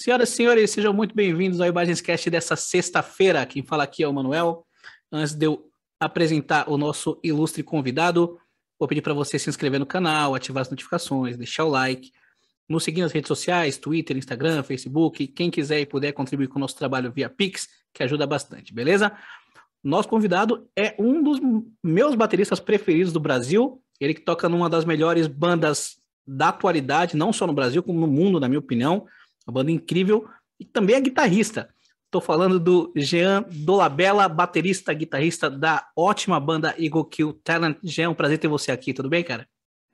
Senhoras e senhores, sejam muito bem-vindos ao Imagenscast dessa sexta-feira. Quem fala aqui é o Manuel. Antes de eu apresentar o nosso ilustre convidado, vou pedir para você se inscrever no canal, ativar as notificações, deixar o like, nos seguir nas redes sociais, Twitter, Instagram, Facebook. Quem quiser e puder contribuir com o nosso trabalho via Pix, que ajuda bastante, beleza? Nosso convidado é um dos meus bateristas preferidos do Brasil. Ele que toca numa das melhores bandas da atualidade, não só no Brasil, como no mundo, na minha opinião. Uma banda incrível. E também é guitarrista. Estou falando do Jean Dolabella, baterista, guitarrista da ótima banda Eagle Kill Talent. Jean, é um prazer ter você aqui. Tudo bem, cara?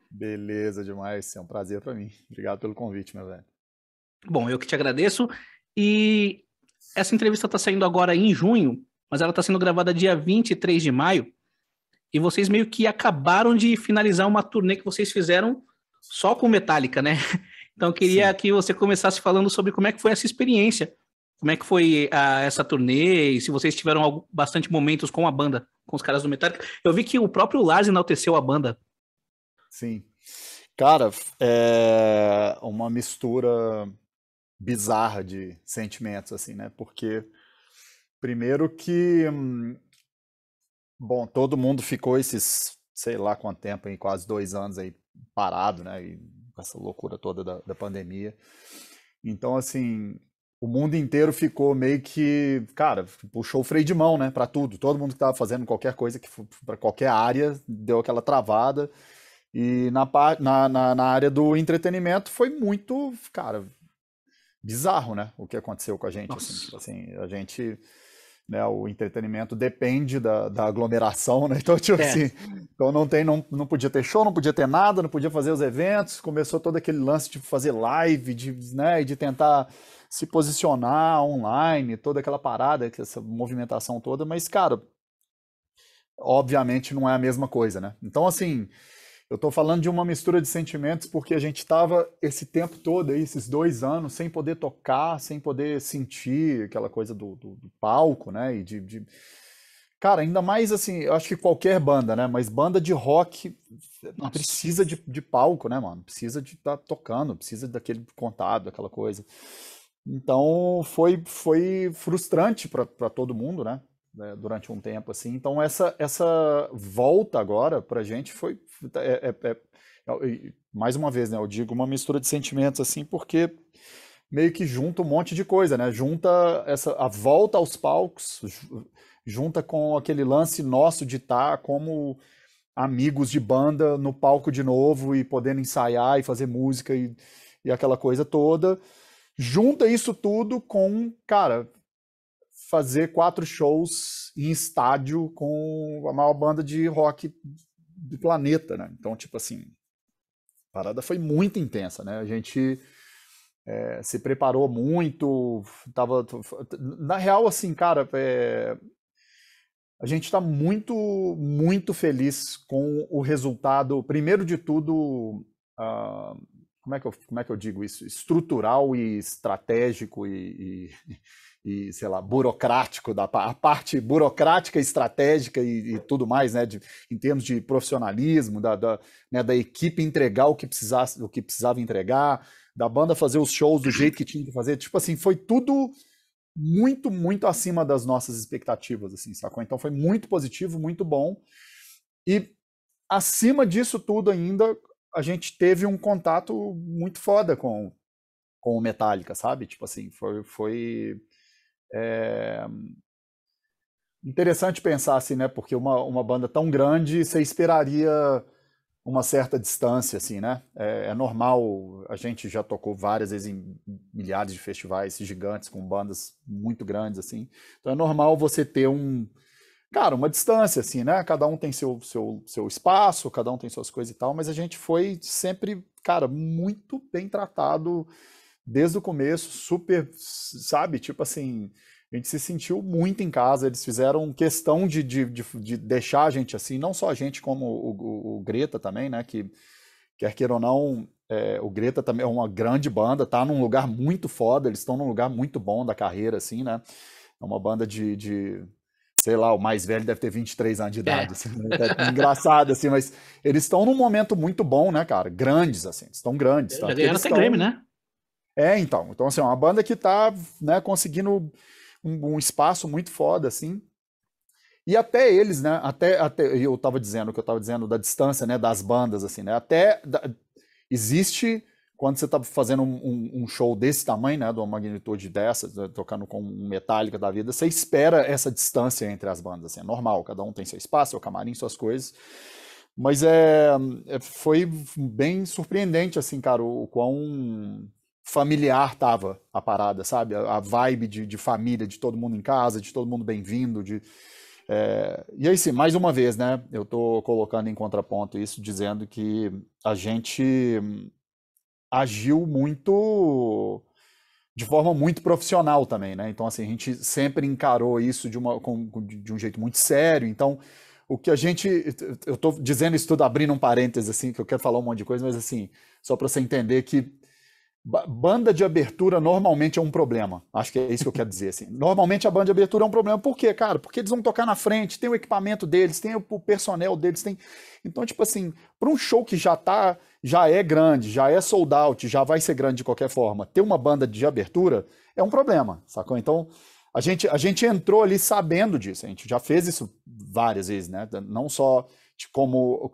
Beleza, demais. É um prazer para mim. Obrigado pelo convite, meu velho. Bom, eu que te agradeço. E essa entrevista está saindo agora em junho, mas ela está sendo gravada dia 23 de maio. E vocês meio que acabaram de finalizar uma turnê que vocês fizeram só com Metallica, né? Então eu queria Sim. que você começasse falando sobre como é que foi essa experiência. Como é que foi essa turnê e se vocês tiveram bastante momentos com a banda, com os caras do Metallica. Eu vi que o próprio Lars enalteceu a banda. Sim. Cara, é uma mistura bizarra de sentimentos, assim, né? Porque, primeiro que, bom, todo mundo ficou esses, sei lá quanto tempo, aí, quase 2 anos aí parado, né? E com essa loucura toda da pandemia. Então, assim, o mundo inteiro ficou meio que, cara, puxou o freio de mão, né? Pra tudo. Todo mundo que tava fazendo qualquer coisa, para qualquer área, deu aquela travada. E na área do entretenimento foi muito, cara, bizarro, né? O que aconteceu com a gente, assim. Nossa. Tipo assim, a gente, né, o entretenimento depende da aglomeração, né? Então, tipo assim, então não podia ter show, não podia ter nada, não podia fazer os eventos. Começou todo aquele lance de fazer live, né, de tentar se posicionar online, toda aquela parada, essa movimentação toda, mas, cara, obviamente não é a mesma coisa, né? Então, assim, eu tô falando de uma mistura de sentimentos porque a gente tava esse tempo todo aí, esses 2 anos, sem poder tocar, sem poder sentir aquela coisa do palco, né? Cara, ainda mais assim, eu acho que qualquer banda, né? Mas banda de rock Nossa. precisa de palco, né, mano? Precisa de estar tocando, precisa daquele contato, daquela coisa. Então foi frustrante para todo mundo, né? Durante um tempo assim. Então essa volta agora pra gente foi mais uma vez, né? Eu digo uma mistura de sentimentos assim, porque meio que junta um monte de coisa, né? Junta a volta aos palcos, junta com aquele lance nosso de estar como amigos de banda no palco de novo e podendo ensaiar e fazer música e aquela coisa toda. Junta isso tudo com, cara, fazer 4 shows em estádio com a maior banda de rock do planeta, né? Então, tipo assim, a parada foi muito intensa, né? A gente se preparou muito, tava... Na real, assim, cara, a gente está muito, muito feliz com o resultado, primeiro de tudo, como é que eu digo isso? Estrutural e estratégico e, sei lá, burocrático, a parte burocrática, estratégica e tudo mais, né, em termos de profissionalismo, né, da equipe entregar o que precisava entregar, da banda fazer os shows do jeito que tinha que fazer, tipo assim, foi tudo muito, muito acima das nossas expectativas, assim, sacou? Então foi muito positivo, muito bom. E acima disso tudo ainda, a gente teve um contato muito foda com o Metallica, sabe? Tipo assim, foi interessante pensar assim, né? Porque uma banda tão grande, você esperaria uma certa distância, assim, né? É normal, a gente já tocou várias vezes em milhares de festivais gigantes com bandas muito grandes, assim. Então é normal você ter cara, uma distância, assim, né? Cada um tem seu espaço, cada um tem suas coisas e tal, mas a gente foi sempre, cara, muito bem tratado desde o começo, super, sabe? Tipo assim, a gente se sentiu muito em casa, eles fizeram questão de deixar a gente assim, não só a gente, como o Greta também, né? Que quer queira ou não, o Greta também é uma grande banda, tá num lugar muito foda, eles estão num lugar muito bom da carreira, assim, né? É uma banda sei lá, o mais velho deve ter 23 anos de idade, assim, né? É engraçado, assim, mas eles estão num momento muito bom, né, cara? Grandes, assim, estão grandes, Já tanto que ganharam eles até Grammy, estão... né? Então assim, é uma banda que tá, né, conseguindo um espaço muito foda, assim. E até eles, né, até eu tava dizendo, o que eu tava dizendo da distância, né, das bandas, assim, né, existe, quando você tá fazendo um show desse tamanho, né, de uma magnitude dessa, né, tocando com um Metallica da vida, você espera essa distância entre as bandas, assim, é normal, cada um tem seu espaço, seu camarim, suas coisas, mas foi bem surpreendente, assim, cara, o quão familiar tava a parada, sabe? A vibe de família, de todo mundo em casa, de todo mundo bem-vindo, e aí sim, mais uma vez, né? Eu tô colocando em contraponto isso, dizendo que a gente agiu muito de forma muito profissional também, né? Então, assim, a gente sempre encarou isso de um jeito muito sério. Então, o que a gente. Eu tô dizendo isso tudo abrindo um parênteses, assim, que eu quero falar um monte de coisa, mas assim, só para você entender que banda de abertura normalmente é um problema. Acho que é isso que eu quero dizer. Assim. Normalmente a banda de abertura é um problema. Por quê, cara? Porque eles vão tocar na frente, tem o equipamento deles, tem o personnel deles, tem. Então, tipo assim, para um show que já é grande, já é sold out, já vai ser grande de qualquer forma, ter uma banda de abertura é um problema, sacou? Então, a gente entrou ali sabendo disso. A gente já fez isso várias vezes, né? Não só como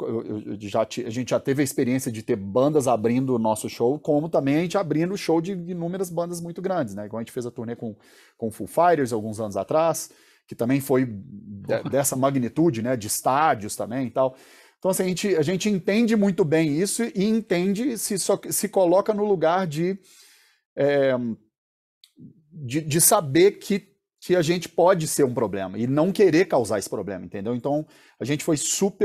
a gente já teve a experiência de ter bandas abrindo o nosso show, como também a gente abrindo o show de inúmeras bandas muito grandes, né? Igual a gente fez a turnê com Foo Fighters alguns anos atrás, que também foi dessa magnitude, né? De estádios também e tal. Então, assim, a gente entende muito bem isso e entende, se coloca no lugar de saber que a gente pode ser um problema e não querer causar esse problema, entendeu? Então, a gente foi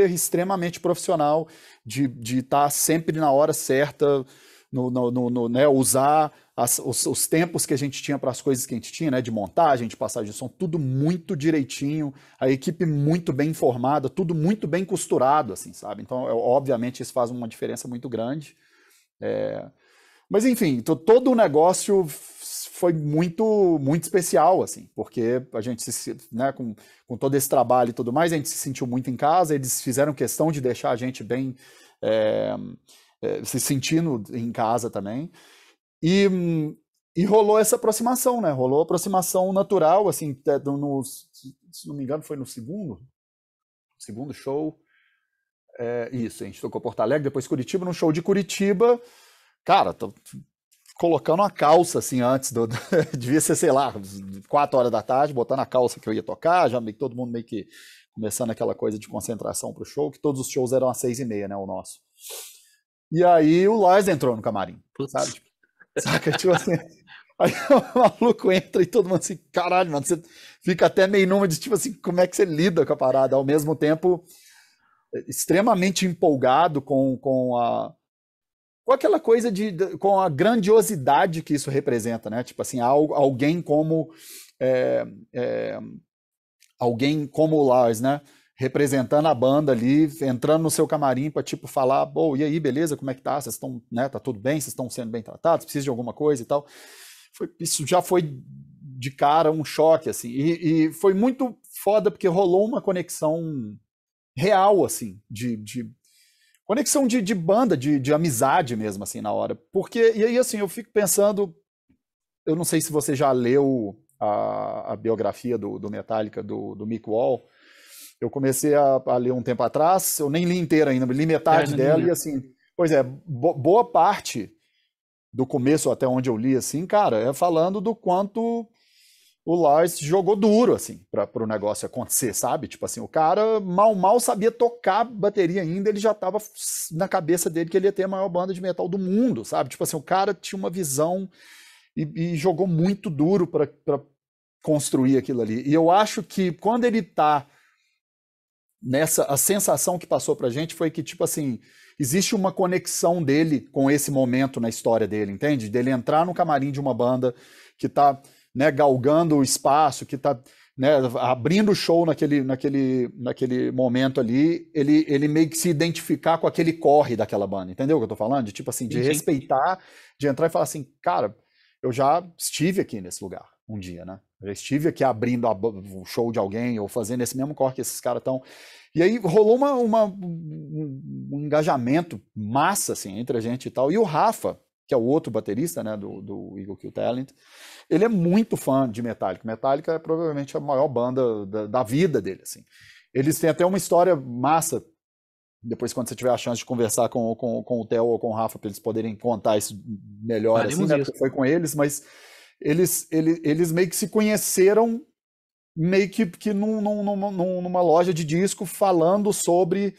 extremamente profissional de estar sempre na hora certa, né, usar os tempos que a gente tinha para as coisas que a gente tinha, né, de montagem, de passagem de som, tudo muito direitinho, a equipe muito bem informada, tudo muito bem costurado, assim, sabe? Então, obviamente, isso faz uma diferença muito grande. Mas, enfim, todo o negócio foi muito muito especial, assim, porque a gente, né, com todo esse trabalho e tudo mais, a gente se sentiu muito em casa, eles fizeram questão de deixar a gente bem se sentindo em casa também, e, e rolou essa aproximação, né, rolou aproximação natural, assim, se não me engano foi no segundo show, isso, a gente tocou Porto Alegre, depois Curitiba, no show de Curitiba, cara, colocando a calça, assim, antes devia ser, sei lá, 4 horas da tarde, botando a calça que eu ia tocar, já todo mundo meio que começando aquela coisa de concentração pro show, que todos os shows eram às 6h30, né, o nosso. E aí o Lars entrou no camarim, sabe? Tipo, saca? Tipo assim, aí o maluco entra e todo mundo assim, caralho, mano, você fica até meio numa de, tipo assim, como é que você lida com a parada? Ao mesmo tempo, extremamente empolgado com aquela coisa com a grandiosidade que isso representa, né? Tipo assim, alguém como alguém como o Lars, né? Representando a banda ali, entrando no seu camarim para tipo falar, pô, e aí, beleza? Como é que tá? Vocês estão, né? Tá tudo bem? Vocês estão sendo bem tratados? Precisa de alguma coisa e tal? Isso já foi de cara um choque, assim. E foi muito foda porque rolou uma conexão real, assim, conexão de banda, de amizade mesmo, assim, na hora. Porque, e aí, assim, eu fico pensando, eu não sei se você já leu a biografia do Metallica, do Mick Wall. Eu comecei a ler um tempo atrás, eu nem li inteira ainda, li metade dela, e assim, pois é, boa parte do começo até onde eu li, assim, cara, é falando do quanto o Lars jogou duro, assim, para o negócio acontecer, sabe? Tipo assim, o cara mal sabia tocar bateria ainda, ele já tava na cabeça dele que ele ia ter a maior banda de metal do mundo, sabe? Tipo assim, o cara tinha uma visão e jogou muito duro para construir aquilo ali. E eu acho que quando ele tá a sensação que passou pra gente foi que, tipo assim, existe uma conexão dele com esse momento na história dele, entende? Dele entrar no camarim de uma banda que tá, né, galgando o espaço, que tá, né, abrindo o show naquele momento ali, ele meio que se identificar com aquele corre daquela banda, entendeu o que eu tô falando? De, tipo assim, de respeitar, de entrar e falar assim, cara, eu já estive aqui nesse lugar um dia, né? Eu já estive aqui abrindo o show de alguém ou fazendo esse mesmo corre que esses caras estão. E aí rolou um engajamento massa, assim, entre a gente e tal. E o Rafa, que é o outro baterista, né, do Eagle Kill Talent, ele é muito fã de Metallica. Metallica é provavelmente a maior banda da vida dele, assim. Eles têm até uma história massa, depois quando você tiver a chance de conversar com o Theo ou com o Rafa, para eles poderem contar isso melhor, assim, né, porque foi com eles, mas eles meio que se conheceram meio que numa loja de disco falando sobre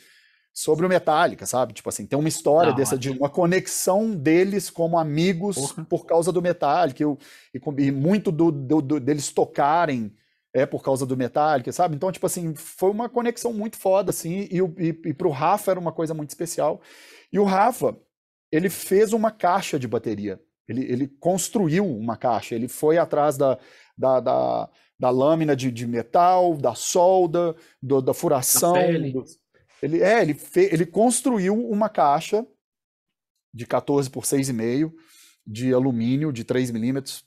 o Metallica, sabe? Tipo assim, tem uma história dessa, de uma conexão deles como amigos por causa do Metallica, e muito deles tocarem por causa do Metallica, sabe? Então, tipo assim, foi uma conexão muito foda, assim, e pro Rafa era uma coisa muito especial. E o Rafa, ele fez uma caixa de bateria, ele construiu uma caixa, ele foi atrás da lâmina de metal, da solda, da furação. Ele construiu uma caixa de 14 por 6,5 de alumínio de 3 milímetros,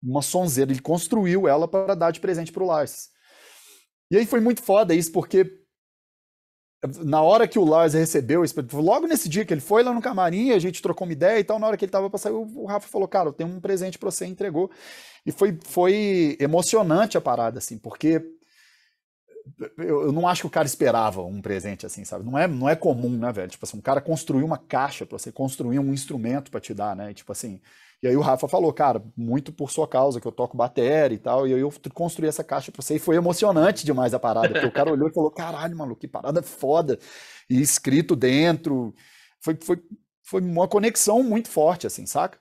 uma sonzeira. Ele construiu ela para dar de presente pro Lars. E aí foi muito foda isso, porque na hora que o Lars recebeu, logo nesse dia que ele foi lá no camarim, a gente trocou uma ideia e tal, na hora que ele tava pra sair, o Rafa falou, cara, eu tenho um presente pra você, entregou. E foi emocionante a parada, assim, porque eu não acho que o cara esperava um presente assim, sabe? Não é comum, né, velho? Tipo assim, um cara construir uma caixa pra você, construir um instrumento pra te dar, né? E, tipo assim, e aí o Rafa falou, cara, muito por sua causa, que eu toco bateria e tal, e aí eu construí essa caixa pra você, e foi emocionante demais a parada, porque o cara olhou e falou, caralho, maluco, que parada foda, e escrito dentro, foi uma conexão muito forte, assim, saca?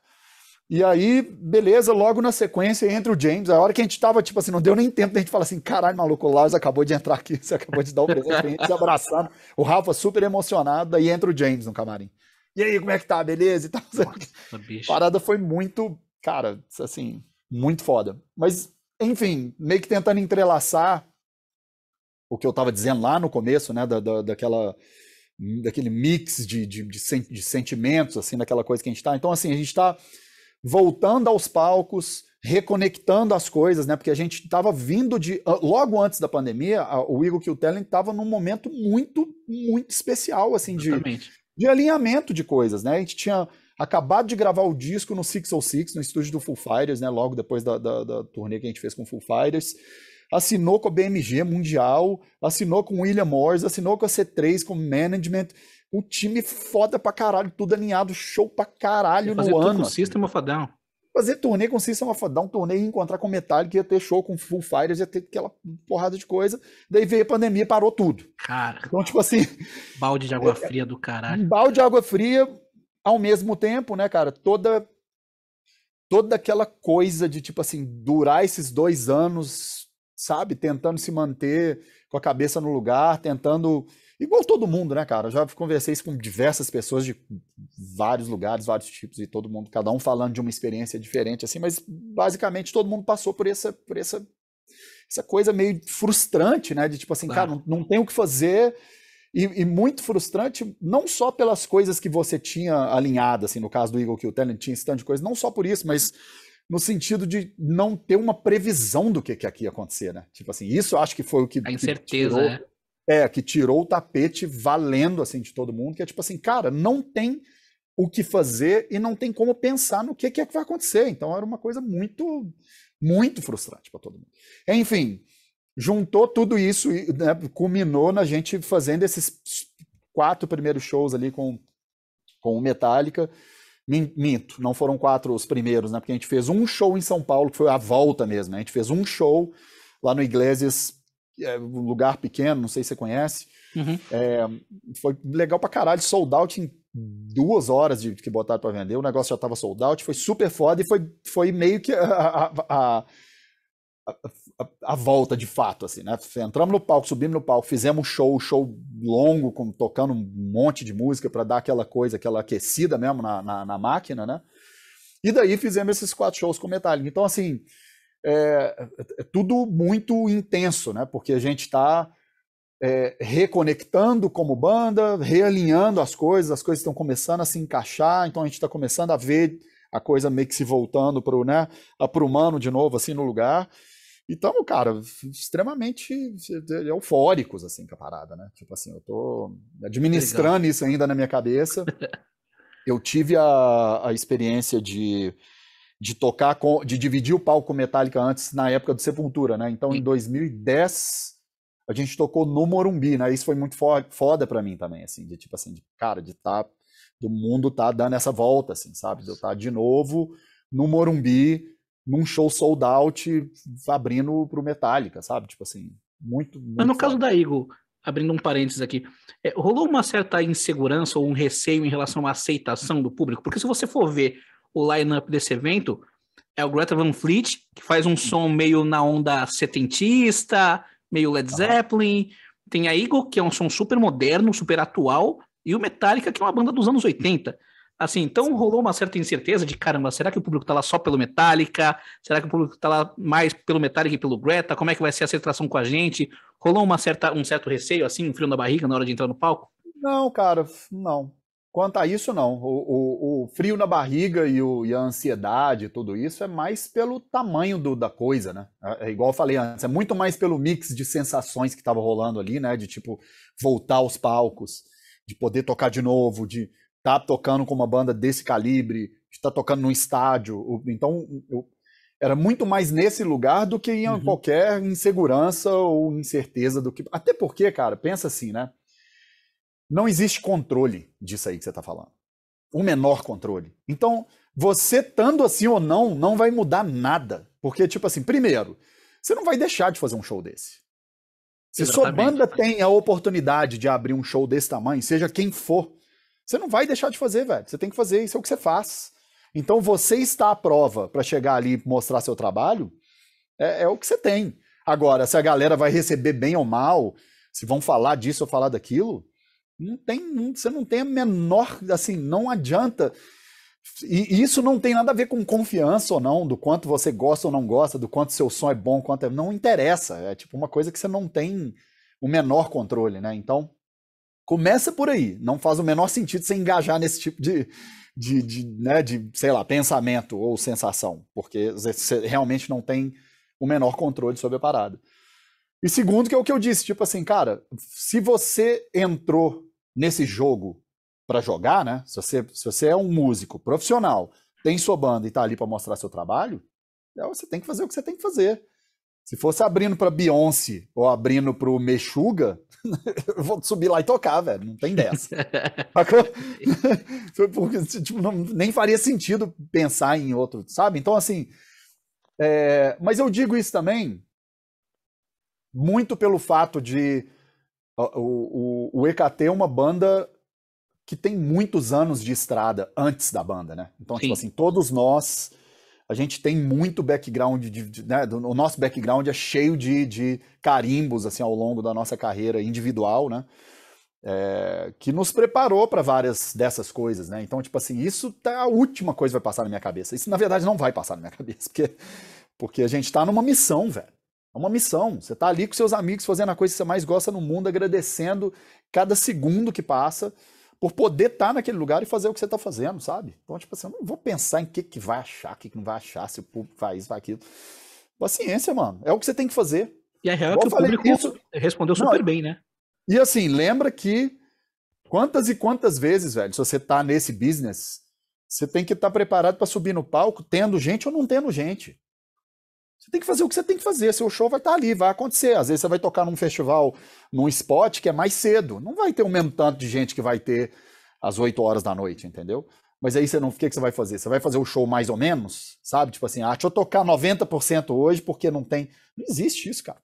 E aí, beleza, logo na sequência entra o James. A hora que a gente tava, tipo assim, não deu nem tempo da gente falar assim, caralho, maluco, o Lars acabou de entrar aqui, você acabou de dar o presente, a gente se abraçando. O Rafa super emocionado, aí entra o James no camarim. E aí, como é que tá, beleza? E tal. A parada foi muito, cara, assim, muito foda. Mas, enfim, meio que tentando entrelaçar o que eu tava dizendo lá no começo, né, daquele mix de sentimentos, assim, daquela coisa que a gente tá. Então, assim, a gente tá voltando aos palcos, reconectando as coisas, né? Porque a gente estava vindo logo antes da pandemia, o Eagle Kill Talent estava num momento muito, muito especial, assim, de alinhamento de coisas, né? A gente tinha acabado de gravar o disco no 606, no estúdio do Foo Fighters, né? Logo depois da turnê que a gente fez com o Foo Fighters. Assinou com a BMG Mundial, assinou com o William Morris, assinou com a C3, com o Management. Um time foda pra caralho, tudo alinhado, show pra caralho no ano. Fazer com System of a Down. Fazer turnê com System of a Down, turnê e encontrar com Metallica, ia ter show com Foo Fighters, ia ter aquela porrada de coisa. Daí veio a pandemia e parou tudo. Cara. Então, tipo assim... Balde de água fria do caralho. Um balde de água fria, ao mesmo tempo, né, cara? Toda aquela coisa de, tipo assim, durar esses 2 anos, sabe? Tentando se manter com a cabeça no lugar, tentando... Igual todo mundo, né, cara? Eu já conversei isso com diversas pessoas de vários lugares, vários tipos, e todo mundo, cada um falando de uma experiência diferente, assim, mas basicamente todo mundo passou por essa coisa meio frustrante, né? De tipo assim, claro, cara, não tem o que fazer, e muito frustrante, não só pelas coisas que você tinha alinhado, assim, no caso do Eagle Kill Talent, tinha esse tanto de coisa, não só por isso, mas no sentido de não ter uma previsão do que aqui ia acontecer, né? Tipo assim, isso eu acho que foi o que... A incerteza, que tirou o tapete valendo, assim, de todo mundo, que é tipo assim, cara, não tem o que fazer e não tem como pensar no que é que vai acontecer. Então era uma coisa muito, muito frustrante para todo mundo. Enfim, juntou tudo isso e, né, culminou na gente fazendo esses 4 primeiros shows ali com o Metallica. Minto, não foram 4 os primeiros, né? Porque a gente fez um show em São Paulo, que foi a volta mesmo, né? A gente fez um show lá no Iglesias, um lugar pequeno, não sei se você conhece. Foi legal pra caralho, sold out em 2 horas que botaram pra vender, o negócio já tava sold out, foi super foda e foi meio que a volta de fato, assim, né? Entramos no palco, subimos no palco, fizemos um show longo, tocando um monte de música para dar aquela coisa, aquela aquecida mesmo na máquina, né? E daí fizemos esses 4 shows com Metallica. Então, assim, é tudo muito intenso, né? Porque a gente está reconectando como banda, realinhando as coisas estão começando a se encaixar, então a gente está começando a ver a coisa meio que se voltando para o, né, aprumando de novo, assim, no lugar. Então, cara, extremamente eufóricos, assim, com a parada, né? Tipo assim, eu tô administrando isso ainda na minha cabeça. Eu tive a experiência de tocar de dividir o palco com Metallica antes, na época do Sepultura, né? Então, em Sim. 2010, a gente tocou no Morumbi, né? Isso foi muito foda pra mim também, assim, de tipo assim, cara, do mundo tá dando essa volta, assim, sabe? De eu Nossa. estar de novo no Morumbi, num show sold out, abrindo pro Metallica, sabe? Tipo assim, muito, Mas no muito caso foda. da Eagle, abrindo um parênteses aqui, rolou uma certa insegurança ou um receio em relação à aceitação do público? Porque se você for ver o line-up desse evento, é o Greta Van Fleet, que faz um som meio na onda setentista, meio Led Aham. Zeppelin. Tem a Eagle, que é um som super moderno, super atual. E o Metallica, que é uma banda dos anos 80. Assim, então Sim. rolou uma certa incerteza de, caramba, será que o público tá lá só pelo Metallica? Será que o público tá lá mais pelo Metallica e pelo Greta? Como é que vai ser a aceitação com a gente? Rolou um certo receio, assim, um frio na barriga na hora de entrar no palco? Não, cara, não. Quanto a isso, não. O frio na barriga e a ansiedade e tudo isso é mais pelo tamanho da coisa, né? É igual eu falei antes, é muito mais pelo mix de sensações que tava rolando ali, né? De tipo, voltar aos palcos, de poder tocar de novo, de estar tocando com uma banda desse calibre, de estar tocando num estádio. Então, era muito mais nesse lugar do que em Uhum. qualquer insegurança ou incerteza do que. Até porque, cara, pensa assim, né? Não existe controle disso aí que você está falando. O menor controle. Então, você estando assim ou não, não vai mudar nada. Porque, tipo assim, primeiro, você não vai deixar de fazer um show desse. Se sua Exatamente. banda tem a oportunidade de abrir um show desse tamanho, seja quem for, você não vai deixar de fazer, velho. Você tem que fazer, isso é o que você faz. Então, você está à prova para chegar ali e mostrar seu trabalho, é o que você tem. Agora, se a galera vai receber bem ou mal, se vão falar disso ou falar daquilo, você não tem a menor, assim, não adianta. E isso não tem nada a ver com confiança ou não, do quanto você gosta ou não gosta, do quanto seu som é bom, quanto não interessa. É tipo uma coisa que você não tem o menor controle, né? Então, começa por aí. Não faz o menor sentido você engajar nesse tipo né, sei lá, pensamento ou sensação, porque você realmente não tem o menor controle sobre a parada. E segundo, que é o que eu disse, tipo assim, cara, se você entrou nesse jogo para jogar, né? Se você é um músico profissional, tem sua banda e tá ali para mostrar seu trabalho, você tem que fazer o que você tem que fazer. Se fosse abrindo para Beyoncé ou abrindo para o Meshuga, eu vou subir lá e tocar, velho. Não tem dessa. Porque tipo, nem faria sentido pensar em outro, sabe? Então, assim, mas eu digo isso também muito pelo fato de o EKT é uma banda que tem muitos anos de estrada antes da banda, né? Então, tipo Sim. assim, todos nós, a gente tem muito background, né? O nosso background é cheio de carimbos, assim, ao longo da nossa carreira individual, né? Que nos preparou para várias dessas coisas, né? Então, tipo assim, isso é a última coisa que vai passar na minha cabeça. Isso, na verdade, não vai passar na minha cabeça, porque a gente tá numa missão, velho. É uma missão. Você tá ali com seus amigos fazendo a coisa que você mais gosta no mundo, agradecendo cada segundo que passa por poder estar naquele lugar e fazer o que você tá fazendo, sabe? Então, tipo assim, eu não vou pensar em que vai achar, o que não vai achar, se o público faz isso, vai aquilo. Paciência, mano. É o que você tem que fazer. E a real é Igual que eu o falei público isso. respondeu Não, super bem, né? e assim, lembra que quantas e quantas vezes, velho, se você tá nesse business, você tem que estar preparado para subir no palco, tendo gente ou não tendo gente. Você tem que fazer o que você tem que fazer. Seu show vai estar ali, vai acontecer. Às vezes você vai tocar num festival, num spot que é mais cedo. Não vai ter o mesmo tanto de gente que vai ter às 8 horas da noite, entendeu? Mas aí você não, o que você vai fazer? Você vai fazer o show mais ou menos, sabe? Tipo assim, deixa eu tocar 90% hoje porque não tem. Não existe isso, cara.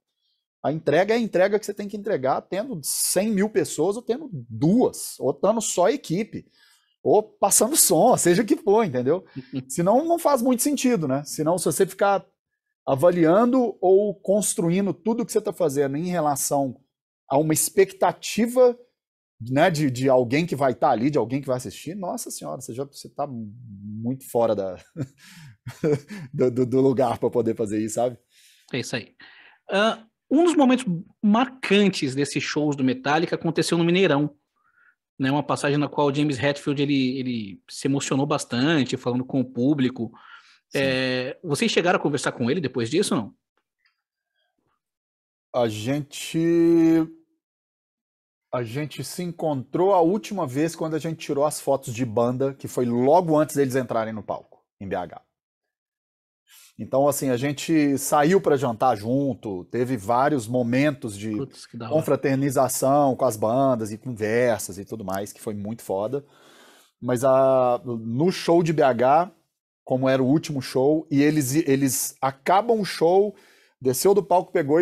A entrega é a entrega que você tem que entregar tendo 100 mil pessoas ou tendo duas, ou tendo só equipe, ou passando som, seja o que for, entendeu? Senão não faz muito sentido, né? Senão, se você ficar avaliando ou construindo tudo que você está fazendo em relação a uma expectativa, né, de alguém que vai estar ali, de alguém que vai assistir, nossa senhora, você está muito fora do lugar para poder fazer isso, sabe? É isso aí. Um dos momentos marcantes desses shows do Metallica aconteceu no Mineirão, né? Uma passagem na qual o James Hetfield ele se emocionou bastante, falando com o público. Sim. Vocês chegaram a conversar com ele depois disso, não? A gente A gente se encontrou a última vez quando a gente tirou as fotos de banda, que foi logo antes deles entrarem no palco, em BH. Então, assim, a gente saiu para jantar junto, teve vários momentos de Putz, que da hora. confraternização com as bandas e conversas e tudo mais, que foi muito foda. Mas no show de BH, como era o último show, e eles acabam o show, desceu do palco, pegou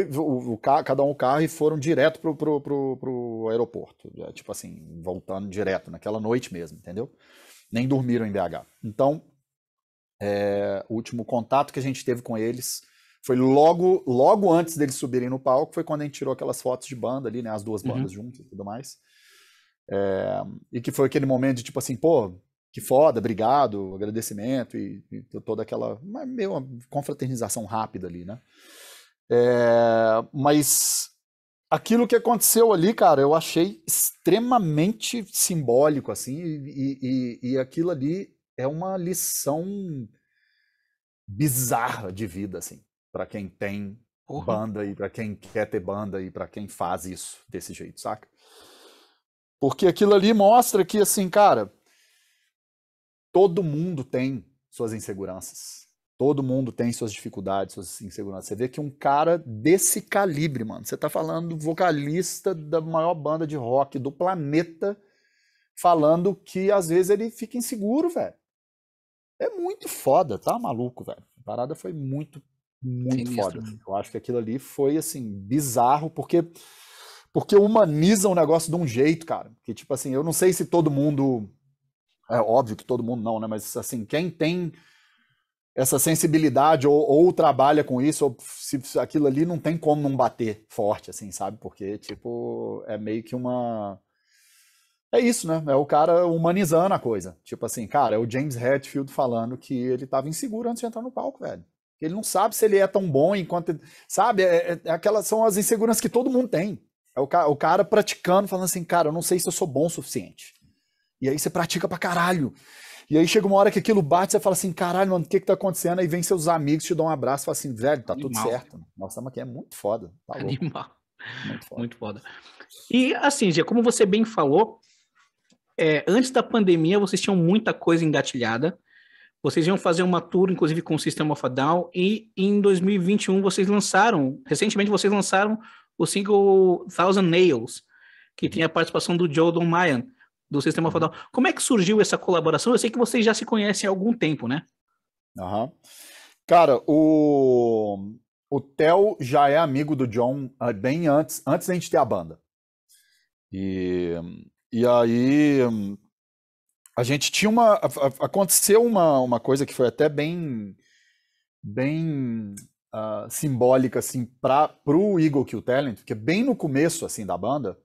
cada um o carro e foram direto pro aeroporto. Tipo assim, voltando direto, naquela noite mesmo, entendeu? Nem dormiram em BH. Então, o último contato que a gente teve com eles foi logo antes deles subirem no palco, foi quando a gente tirou aquelas fotos de banda ali, né? As duas bandas Uhum. juntas e tudo mais. E que foi aquele momento de tipo assim, pô, que foda, obrigado, agradecimento e toda aquela meio uma confraternização rápida ali, né? Mas aquilo que aconteceu ali, cara, eu achei extremamente simbólico, assim, e aquilo ali é uma lição bizarra de vida, assim, para quem tem Porra, banda e para quem quer ter banda e para quem faz isso desse jeito, saca? Porque aquilo ali mostra que, assim, cara, todo mundo tem suas inseguranças. Todo mundo tem suas dificuldades, suas inseguranças. Você vê que um cara desse calibre, mano, você tá falando do vocalista da maior banda de rock do planeta, falando que às vezes ele fica inseguro, velho. É muito foda, tá maluco, velho. A parada foi muito sinistro, foda. mano. Eu acho que aquilo ali foi, assim, bizarro, porque humaniza o negócio de um jeito, cara. Que, tipo assim, eu não sei se todo mundo. É óbvio que todo mundo não, né? Mas, assim, quem tem essa sensibilidade ou trabalha com isso, ou se aquilo ali não tem como não bater forte, assim, sabe? Porque, tipo, é meio que uma. É isso, né? É o cara humanizando a coisa. Tipo assim, cara, é o James Hetfield falando que ele tava inseguro antes de entrar no palco, velho. Ele não sabe se ele é tão bom enquanto. Sabe? Aquelas são as inseguranças que todo mundo tem. É o cara praticando, falando assim, cara, eu não sei se eu sou bom o suficiente. E aí você pratica pra caralho. E aí chega uma hora que aquilo bate, você fala assim, caralho, mano, o que que tá acontecendo? Aí vem seus amigos, te dão um abraço e fala assim, velho, tá tudo Animal, certo. Nossa, estamos aqui, é muito foda, tá louco, animal. muito foda. Muito foda. E assim, Gê, como você bem falou, antes da pandemia vocês tinham muita coisa engatilhada. Vocês iam fazer uma tour, inclusive, com o System of a Down, e em 2021 recentemente vocês lançaram o single Thousand Nails, que Uhum, tem a participação do Joe Don Mayan, do System of a uhum, Down. Como é que surgiu essa colaboração? Eu sei que vocês já se conhecem há algum tempo, né? aham. Cara, o Theo já é amigo do John bem antes da gente ter a banda. E, e aí a gente tinha aconteceu uma coisa que foi até bem simbólica assim pro Eagle Kill Talent, porque bem no começo assim da banda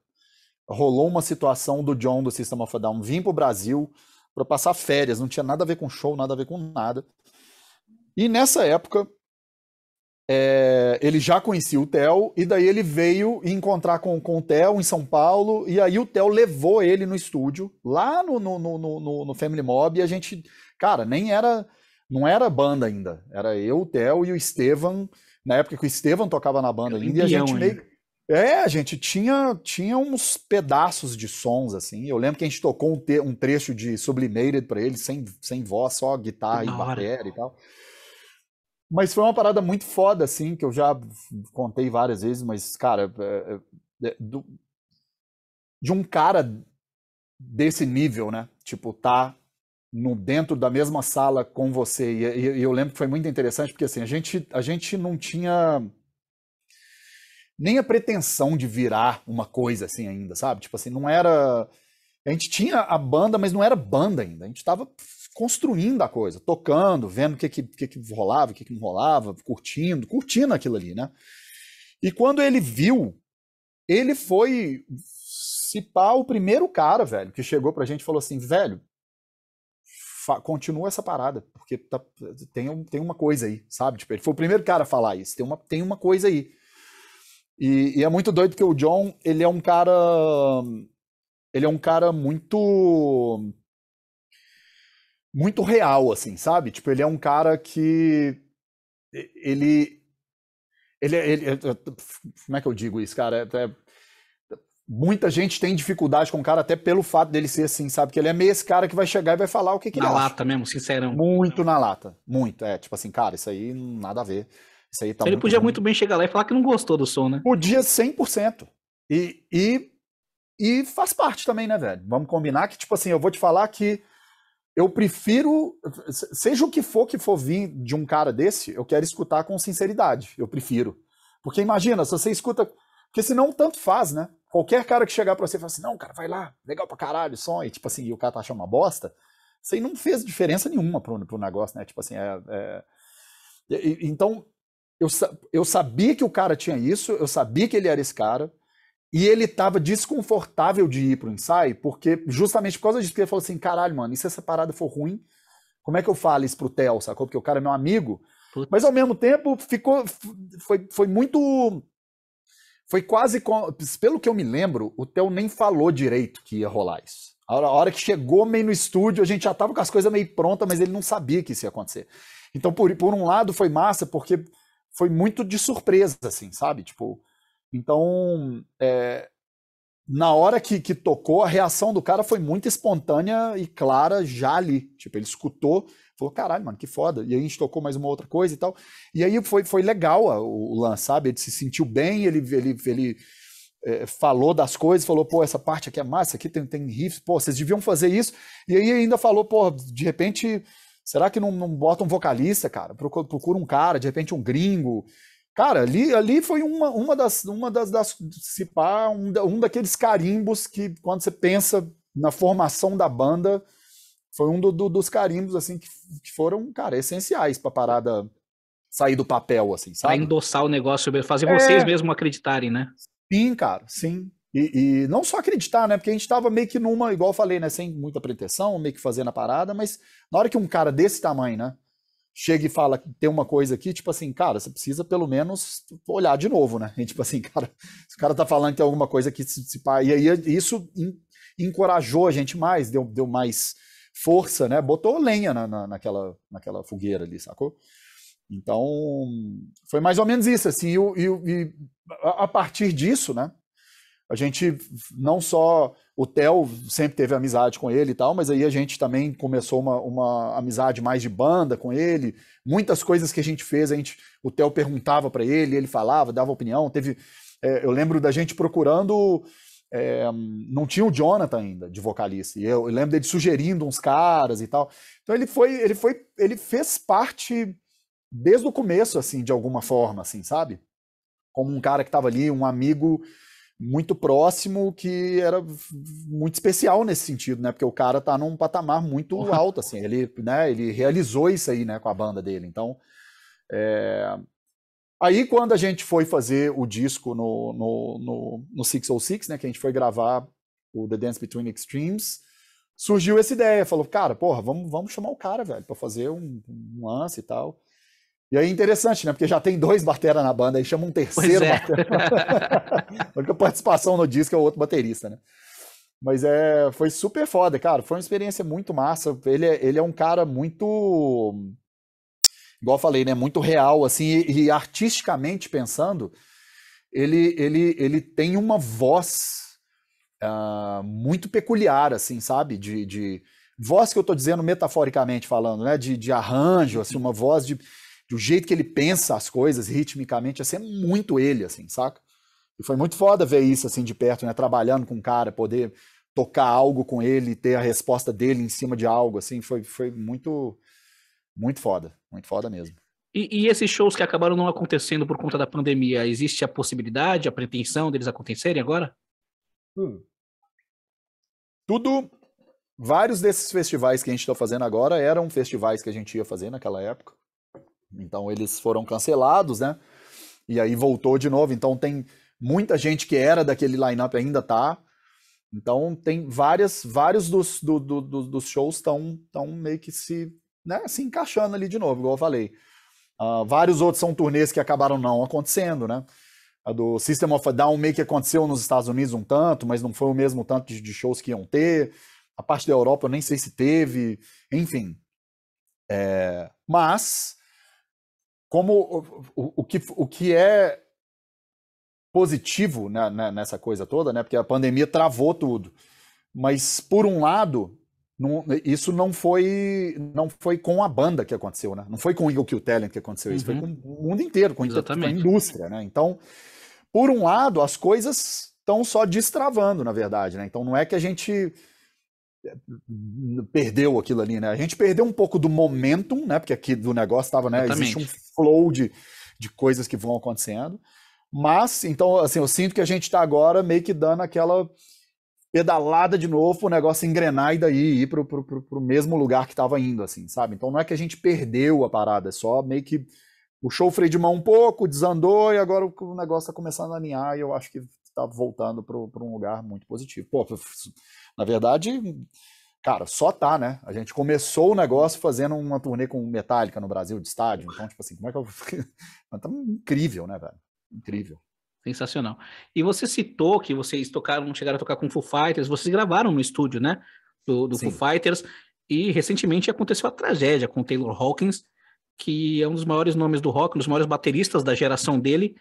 rolou uma situação do John do System of a Down vir pro Brasil para passar férias, não tinha nada a ver com show, nada a ver com nada. E nessa época ele já conhecia o Theo, e daí ele veio encontrar com o Theo em São Paulo, e aí o Theo levou ele no estúdio, lá no Family Mob, e a gente, cara, não era banda ainda, era eu, o Theo e o Estevan, na época que o Estevan tocava na banda Era o ainda, e a embrião gente ainda. meio. A gente tinha uns pedaços de sons, assim. Eu lembro que a gente tocou um trecho de Sublimated pra ele, sem voz, só Que guitarra e da hora. bateria e tal. Mas foi uma parada muito foda, assim, que eu já contei várias vezes, mas, cara, de um cara desse nível, né? Tipo, tá dentro da mesma sala com você. E eu lembro que foi muito interessante, porque assim, a gente não tinha nem a pretensão de virar uma coisa assim ainda, sabe? Tipo assim, não era. A gente tinha a banda, mas não era banda ainda. A gente tava construindo a coisa, tocando, vendo o que rolava, o que não rolava, curtindo aquilo ali, né? E quando ele viu, ele foi se pá o primeiro cara, velho, que chegou pra gente e falou assim, velho, continua essa parada, porque tem uma coisa aí, sabe? Tipo, ele foi o primeiro cara a falar isso, tem uma coisa aí. E é muito doido porque o John, ele é um cara muito real, assim, sabe? Tipo, ele é um cara que ele, como é que eu digo isso, cara? muita gente tem dificuldade com o cara até pelo fato dele ser assim, sabe? Que ele é meio esse cara que vai chegar e vai falar o que ele Na acha. lata mesmo, sincerão. Muito na lata. Muito. É, tipo assim, cara, isso aí nada a ver. Isso aí tá Ele muito podia ruim. muito bem chegar lá e falar que não gostou do som, né? Podia 100%. E, e, e faz parte também, né, velho? Vamos combinar que, tipo assim, eu vou te falar que eu prefiro, seja o que for vir de um cara desse, eu quero escutar com sinceridade. Eu prefiro. Porque imagina, se você escuta. Porque senão tanto faz, né? Qualquer cara que chegar pra você e falar assim, não, cara, vai lá, legal pra caralho, som, e tipo assim, e o cara tá achando uma bosta, isso aí não fez diferença nenhuma pro negócio, né? Tipo assim, então, eu sabia que o cara tinha isso, eu sabia que ele era esse cara, e ele tava desconfortável de ir pro ensaio, porque justamente por causa disso, porque ele falou assim, caralho, mano, e se essa parada for ruim, como é que eu falo isso pro Theo, sacou? Porque o cara é meu amigo, mas ao Putz. mesmo tempo foi muito. Foi quase. Pelo que eu me lembro, o Theo nem falou direito que ia rolar isso. A hora que chegou meio no estúdio, a gente já tava com as coisas meio prontas, mas ele não sabia que isso ia acontecer. Então, por um lado, foi massa, porque foi muito de surpresa, assim, sabe? Tipo. Então, na hora que tocou, a reação do cara foi muito espontânea e clara já ali. Tipo, ele escutou, falou, caralho, mano, que foda. E aí a gente tocou mais uma outra coisa e tal. E aí foi legal o lance, sabe? Ele se sentiu bem, ele falou das coisas, falou, pô, essa parte aqui é massa, aqui tem riffs, pô, vocês deviam fazer isso. E aí ainda falou, pô, de repente, será que não bota um vocalista, cara? Procura um cara, de repente um gringo. Cara, ali foi se pá, um daqueles carimbos que, quando você pensa na formação da banda, foi dos carimbos, assim, que foram, cara, essenciais pra parada sair do papel, assim, Pra sabe? endossar o negócio, fazer vocês É, mesmo acreditarem, né? sim, cara, sim. E não só acreditar, né? Porque a gente tava meio que numa, igual eu falei, né? Sem muita pretensão, meio que fazendo a parada, mas na hora que um cara desse tamanho, né? Chega e fala que tem uma coisa aqui, tipo assim, cara, você precisa pelo menos olhar de novo, né? E, tipo assim, cara, se o cara tá falando que tem alguma coisa aqui, e aí isso encorajou a gente mais, deu mais força, né? Botou lenha naquela fogueira ali, sacou? Então, foi mais ou menos isso, assim, e a partir disso, né? A gente não só o Theo sempre teve amizade com ele e tal, mas aí a gente também começou uma amizade mais de banda com ele. Muitas coisas que a gente fez, o Theo perguntava para ele falava, dava opinião. Eu lembro da gente procurando, não tinha o Jonathan ainda de vocalista. E eu lembro dele sugerindo uns caras e tal. Então ele fez parte desde o começo, assim, de alguma forma, assim, sabe? Como um cara que estava ali, um amigo muito próximo, que era muito especial nesse sentido, né? Porque o cara tá num patamar muito alto, assim. Ele realizou isso aí, né, com a banda dele. Então, aí quando a gente foi fazer o disco no 606, né, que a gente foi gravar o The Dance Between Extremes, surgiu essa ideia. Falou, cara, porra, vamos chamar o cara, velho, pra fazer um lance e tal. E aí interessante, né? Porque já tem dois batera na banda, aí chama um Pois terceiro é. batera. A única participação no disco é o outro baterista, né? Mas foi super foda, cara. Foi uma experiência muito massa. Ele é um cara muito, igual eu falei, né? Muito real, assim, e artisticamente pensando, ele tem uma voz muito peculiar, assim, sabe? De voz que eu tô dizendo metaforicamente falando, né? De arranjo, assim, uma voz do jeito que ele pensa as coisas ritmicamente, assim, é muito ele, assim, saca? E foi muito foda ver isso, assim, de perto, né? Trabalhando com o cara, poder tocar algo com ele, ter a resposta dele em cima de algo, assim, foi muito, muito foda mesmo. E esses shows que acabaram não acontecendo por conta da pandemia, existe a possibilidade, a pretensão deles acontecerem agora? Tudo, vários desses festivais que a gente está fazendo agora eram festivais que a gente ia fazer naquela época. Então eles foram cancelados, né? E aí voltou de novo. Então tem muita gente que era daquele line-up ainda tá. Então tem vários dos shows estão meio que se encaixando ali de novo, igual eu falei. Vários outros são turnês que acabaram não acontecendo, né? A do System of a Down meio que aconteceu nos Estados Unidos um tanto, mas não foi o mesmo tanto de shows que iam ter. A parte da Europa eu nem sei se teve. Enfim. Mas, como o que é positivo, né, nessa coisa toda, né? Porque a pandemia travou tudo. Mas, por um lado, isso não foi com a banda que aconteceu, né? Não foi com o Eagle Kill Talent que aconteceu isso, foi com Uhum, o mundo inteiro, com a exatamente. indústria, né? Então, por um lado, as coisas estão só destravando, na verdade, né? Então não é que a gente perdeu aquilo ali, né? A gente perdeu um pouco do momentum, né? Porque aqui do negócio estava, né? Existe um Exatamente. flow de coisas que vão acontecendo. Mas, então, assim, eu sinto que a gente está agora meio que dando aquela pedalada de novo para o negócio engrenar e daí ir pro mesmo lugar que estava indo, assim, sabe? Então não é que a gente perdeu a parada, é só meio que puxou o freio de mão um pouco, desandou e agora o negócio está começando a alinhar e eu acho que está voltando para um lugar muito positivo. Pô, na verdade, cara, só tá, né? A gente começou o negócio fazendo uma turnê com Metallica no Brasil, de estádio, então, tipo assim, como é que eu... Tá incrível, né, velho? Incrível. Sensacional. E você citou que vocês tocaram, chegaram a tocar com Foo Fighters, vocês gravaram no estúdio, né? Do Foo Sim. Fighters, e recentemente aconteceu a tragédia com o Taylor Hawkins, que é um dos maiores nomes do rock, um dos maiores bateristas da geração dele.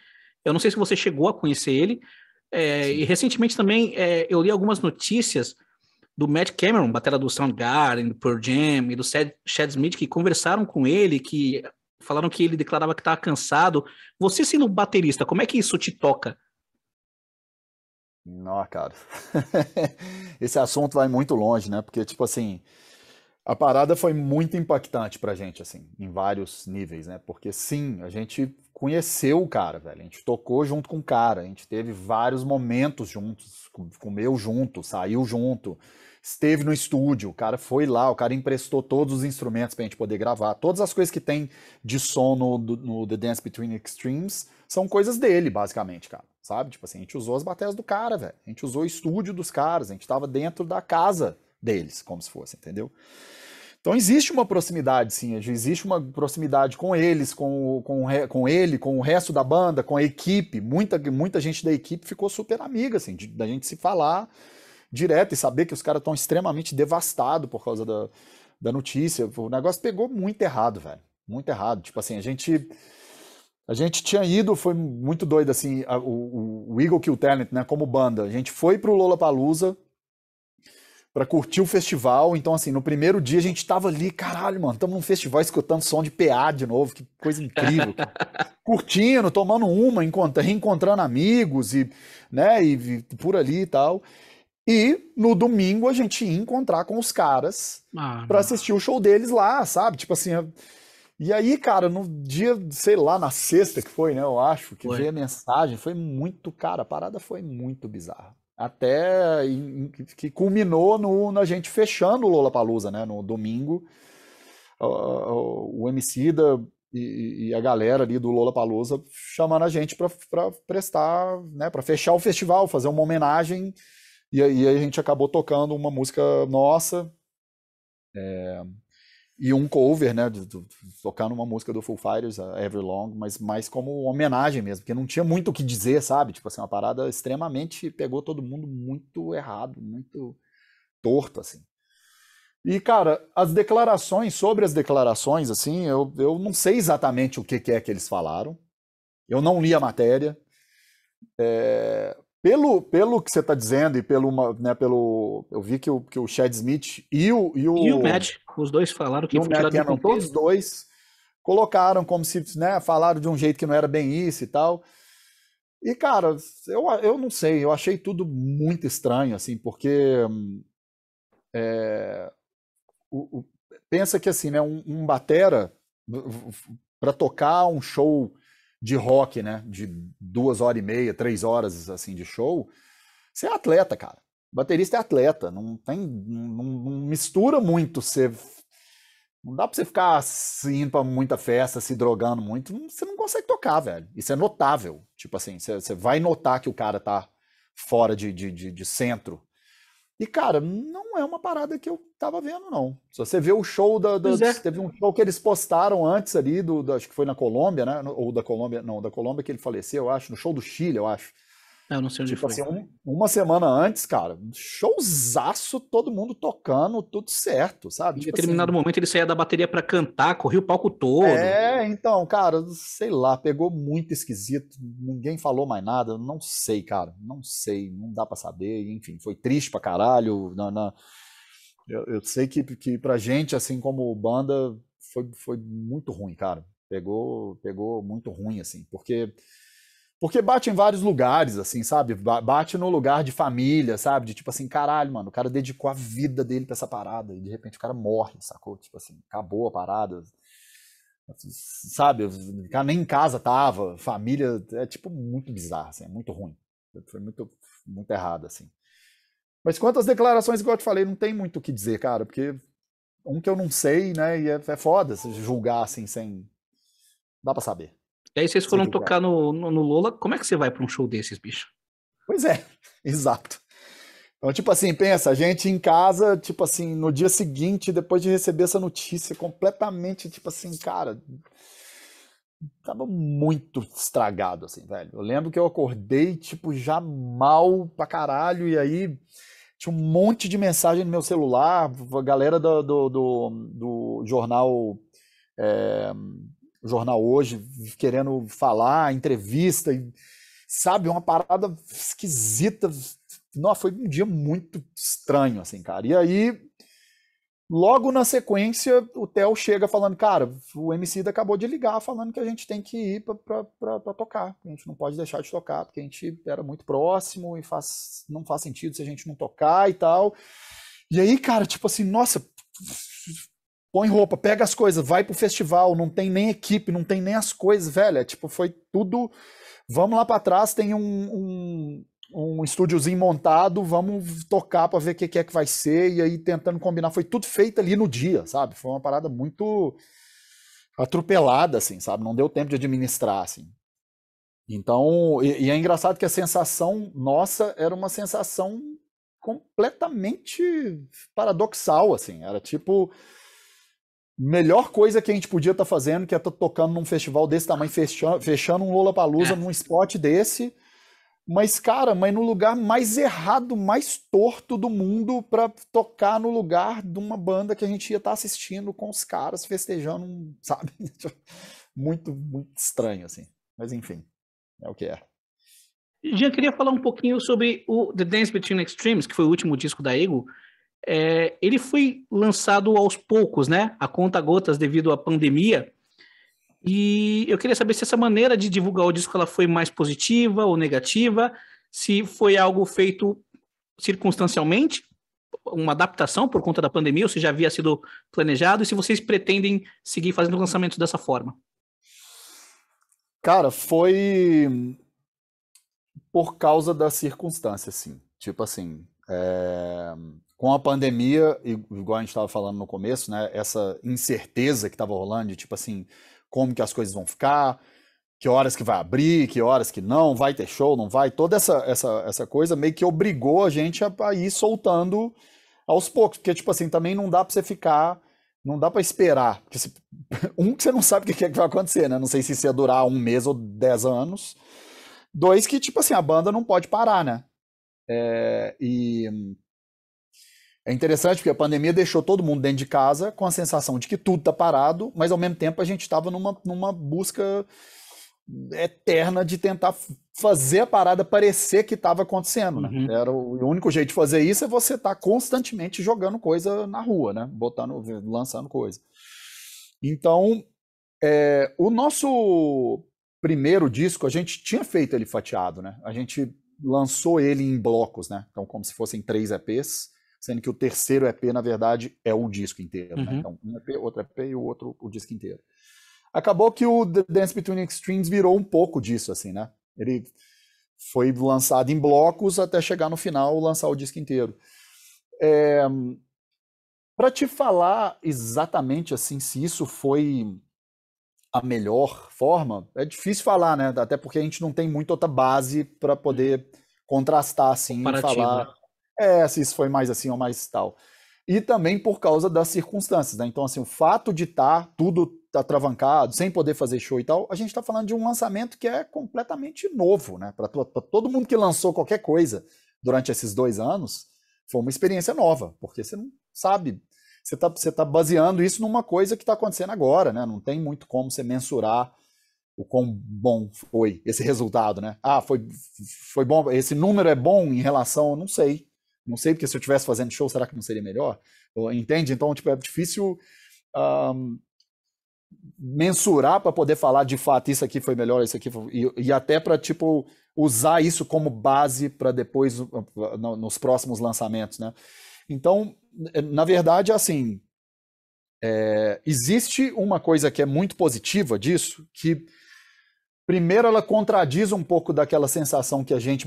Eu não sei se você chegou a conhecer ele. E Sim. recentemente também eu li algumas notícias do Matt Cameron, batera do Soundgarden, do Pearl Jam e do Chad Smith, que conversaram com ele, que falaram que ele declarava que estava cansado. Você sendo baterista, como é que isso te toca? Não, cara. Esse assunto vai muito longe, né? Porque, tipo assim, a parada foi muito impactante pra gente, assim, em vários níveis, né? Porque sim, a gente conheceu o cara, velho. A gente tocou junto com o cara, a gente teve vários momentos juntos, comeu junto, saiu junto, esteve no estúdio, o cara foi lá, o cara emprestou todos os instrumentos pra gente poder gravar. Todas as coisas que tem de som no The Dance Between Extremes são coisas dele, basicamente, cara. Sabe? Tipo assim, a gente usou as baterias do cara, velho. A gente usou o estúdio dos caras, a gente tava dentro da casa deles, como se fosse, entendeu? Então existe uma proximidade, sim, existe uma proximidade com eles, com ele, com o resto da banda, com a equipe. Muita gente da equipe ficou super amiga, assim, da gente se falar direto e saber que os caras estão extremamente devastados por causa da notícia. O negócio pegou muito errado, velho. Muito errado. Tipo assim, a gente tinha ido, foi muito doido, assim, o Eagle Kill Talent, né, como banda. A gente foi pro Lollapalooza pra curtir o festival. Então, assim, no primeiro dia a gente tava ali, caralho, mano, estamos num festival escutando som de PA de novo, que coisa incrível, cara. Curtindo, tomando uma, reencontrando amigos e, né, e por ali e tal. E no domingo a gente ia encontrar com os caras Ah, pra assistir o show deles lá, sabe? Tipo assim, e aí, cara, no dia, sei lá, na sexta que foi, né, eu acho, que foi. veio a mensagem, foi muito, cara, a parada foi muito bizarra. Até que culminou na gente fechando o Lollapalooza, né, no domingo, o Emicida e a galera ali do Lollapalooza chamando a gente pra prestar, né, pra fechar o festival, fazer uma homenagem, e aí a gente acabou tocando uma música nossa, e um cover, né, tocando uma música do Foo Fighters, a Everlong, mas mais como homenagem mesmo, porque não tinha muito o que dizer, sabe? Tipo assim, uma parada extremamente pegou todo mundo muito errado, muito torto, assim. E, cara, sobre as declarações, assim, eu não sei exatamente o que é que eles falaram, eu não li a matéria, pelo que você está dizendo e né, eu vi que o Chad Smith E o Matt, os dois falaram e que o foi Matt tirado de Cameron, todos contexto. dois colocaram como se, né, falaram de um jeito que não era bem isso e tal. E, cara, eu não sei, eu achei tudo muito estranho, assim, porque é, o- o- pensa que, assim, né, um batera, para tocar um show de rock, né, de 2 horas e meia, 3 horas, assim, de show, você é atleta, cara. Baterista é atleta, não mistura muito ser. Não dá pra você ficar assim, indo pra muita festa, se drogando muito. Você não consegue tocar, velho. Isso é notável. Tipo assim, você vai notar que o cara tá fora de centro. E, cara, não é uma parada que eu tava vendo, não. Se você vê o show Pois é. teve um show que eles postaram antes ali, acho que foi na Colômbia, né? Ou da Colômbia, não, da Colômbia que ele faleceu, eu acho, no show do Chile, eu acho. Eu não sei onde Tipo foi. assim, uma semana antes, cara, showzaço, todo mundo tocando, tudo certo, sabe? Em Tipo determinado assim, momento ele saía da bateria pra cantar, corria o palco todo. então, cara, sei lá, pegou muito esquisito, ninguém falou mais nada, não sei, cara, não sei, não dá pra saber, enfim, foi triste pra caralho, eu sei que pra gente, assim como banda, foi muito ruim, cara, pegou muito ruim, assim, porque bate em vários lugares, assim, sabe? Bate no lugar de família, sabe? De tipo assim, caralho, mano, o cara dedicou a vida dele pra essa parada e de repente o cara morre, sacou? Tipo assim, acabou a parada, sabe? O cara nem em casa tava, família, é tipo muito bizarro, assim, é muito ruim. Foi muito errado, assim. Mas quanto às declarações, igual eu te falei, não tem muito o que dizer, cara, porque um que eu não sei, né? E é foda se julgar assim sem. Dá pra saber. E aí vocês Não sei o foram que que é. tocar no Lola. Como é que você vai pra um show desses, bicho? Pois é, exato. Então, tipo assim, pensa, a gente em casa, tipo assim, no dia seguinte, depois de receber essa notícia, completamente, tipo assim, cara, tava muito estragado, assim, velho. Eu lembro que eu acordei, tipo, já mal pra caralho, e aí tinha um monte de mensagem no meu celular, a galera do jornal, é, jornal Hoje, querendo falar, entrevista, e, sabe, uma parada esquisita. Nossa, foi um dia muito estranho, assim, cara. E aí, logo na sequência, o Theo chega falando, cara, o Emicida acabou de ligar falando que a gente tem que ir pra tocar. A gente não pode deixar de tocar, porque a gente era muito próximo e não faz sentido se a gente não tocar e tal. E aí, cara, tipo assim, nossa, põe roupa, pega as coisas, vai pro festival, não tem nem equipe, não tem nem as coisas, velho. É, tipo, foi tudo. Vamos lá pra trás, tem um estúdiozinho montado, vamos tocar pra ver o que é que vai ser, e aí tentando combinar. Foi tudo feito ali no dia, sabe? Foi uma parada muito atropelada, assim, sabe? Não deu tempo de administrar, assim. Então, e é engraçado que a sensação nossa era uma sensação completamente paradoxal, assim. Era tipo, melhor coisa que a gente podia estar fazendo, que é estar tocando num festival desse tamanho, fechando um Lollapalooza É. num spot desse, mas, cara, mas no lugar mais errado, mais torto do mundo pra tocar no lugar de uma banda que a gente ia estar assistindo com os caras festejando, sabe? Muito, muito estranho, assim. Mas enfim, é o que é. Já queria falar um pouquinho sobre o The Dance Between Extremes, que foi o último disco da Eagle. Ele foi lançado aos poucos, né? A conta-gotas devido à pandemia. E eu queria saber se essa maneira de divulgar o disco ela foi mais positiva ou negativa, se foi algo feito circunstancialmente, uma adaptação por conta da pandemia, ou se já havia sido planejado, e se vocês pretendem seguir fazendo lançamentos dessa forma. Cara, foi por causa da circunstância, assim. Tipo assim, com a pandemia, igual a gente estava falando no começo, né? Essa incerteza que estava rolando, de tipo assim, como que as coisas vão ficar, que horas que vai abrir, que horas que não, vai ter show, não vai, toda essa coisa meio que obrigou a gente a ir soltando aos poucos, porque, tipo assim, também não dá pra você ficar, não dá pra esperar, porque que você não sabe o que é que vai acontecer, né? Não sei se isso ia durar um mês ou 10 anos. Dois, que, tipo assim, a banda não pode parar, né? E é interessante porque a pandemia deixou todo mundo dentro de casa com a sensação de que tudo tá parado, mas ao mesmo tempo a gente estava numa busca eterna de tentar fazer a parada parecer que estava acontecendo, né? Uhum. Era o único jeito de fazer isso é você estar constantemente jogando coisa na rua, né? Lançando coisa. Então, o nosso primeiro disco, a gente tinha feito ele fatiado, né? A gente lançou ele em blocos, né? Então, como se fossem 3 EPs, sendo que o terceiro EP, na verdade, é o disco inteiro, né? Uhum. Então, um EP, outro EP e o outro o disco inteiro. Acabou que o The Dance Between Extremes virou um pouco disso, assim, né? Ele foi lançado em blocos até chegar no final lançar o disco inteiro. Para te falar exatamente assim se isso foi a melhor forma, é difícil falar, né? Até porque a gente não tem muita outra base para poder contrastar assim e Comparativo, falar né? se isso foi mais assim ou mais tal. E também por causa das circunstâncias, né? Então, assim, o fato de estar tudo atravancado, sem poder fazer show e tal, a gente está falando de um lançamento que é completamente novo, né? Para todo mundo que lançou qualquer coisa durante esses 2 anos, foi uma experiência nova, porque você não sabe, você tá baseando isso numa coisa que está acontecendo agora, né? Não tem muito como você mensurar o quão bom foi esse resultado, né? Ah, foi bom, esse número é bom em relação, não sei. Não sei, porque se eu estivesse fazendo show, será que não seria melhor? Entende? Então, tipo, é difícil mensurar para poder falar de fato isso aqui foi melhor, isso aqui foi, e até para tipo usar isso como base para depois nos próximos lançamentos, né? Então, na verdade, assim, existe uma coisa que é muito positiva disso, que primeiro ela contradiz um pouco daquela sensação que a gente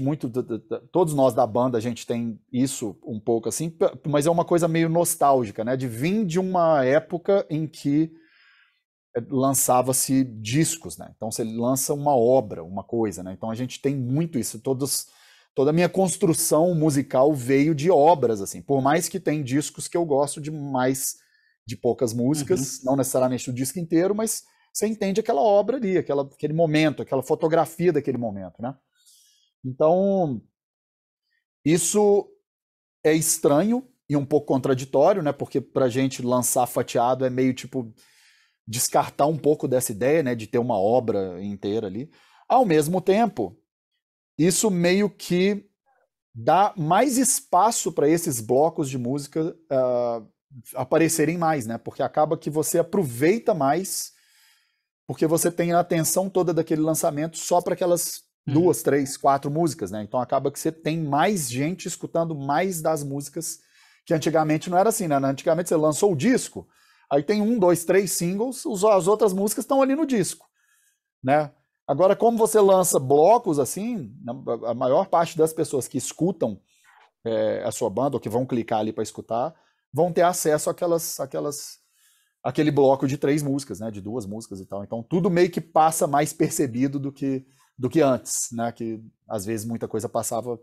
todos nós da banda a gente tem isso um pouco assim, mas é uma coisa meio nostálgica, né? De vir de uma época em que lançava-se discos, né? Então você lança uma obra, uma coisa, né? Então a gente tem muito isso. Toda a minha construção musical veio de obras, assim. Por mais que tem discos que eu gosto de poucas músicas, não necessariamente o disco inteiro, mas você entende aquela obra ali, aquele momento, aquela fotografia daquele momento, né? Então isso é estranho e um pouco contraditório, né? Porque pra gente lançar fatiado é meio tipo descartar um pouco dessa ideia, né, de ter uma obra inteira ali. Ao mesmo tempo, isso meio que dá mais espaço para esses blocos de música aparecerem mais, né? Porque acaba que você aproveita mais, porque você tem a atenção toda daquele lançamento só para aquelas 2, 3, 4 músicas, né? Então acaba que você tem mais gente escutando mais das músicas, que antigamente não era assim, né? Antigamente você lançou o disco, aí tem 1, 2, 3 singles, as outras músicas estão ali no disco, né? Agora, como você lança blocos assim, a maior parte das pessoas que escutam a sua banda, ou que vão clicar ali para escutar, vão ter acesso àquele bloco de 3 músicas, né? De 2 músicas e tal. Então, tudo meio que passa mais percebido do que antes, né? Que às vezes muita coisa passava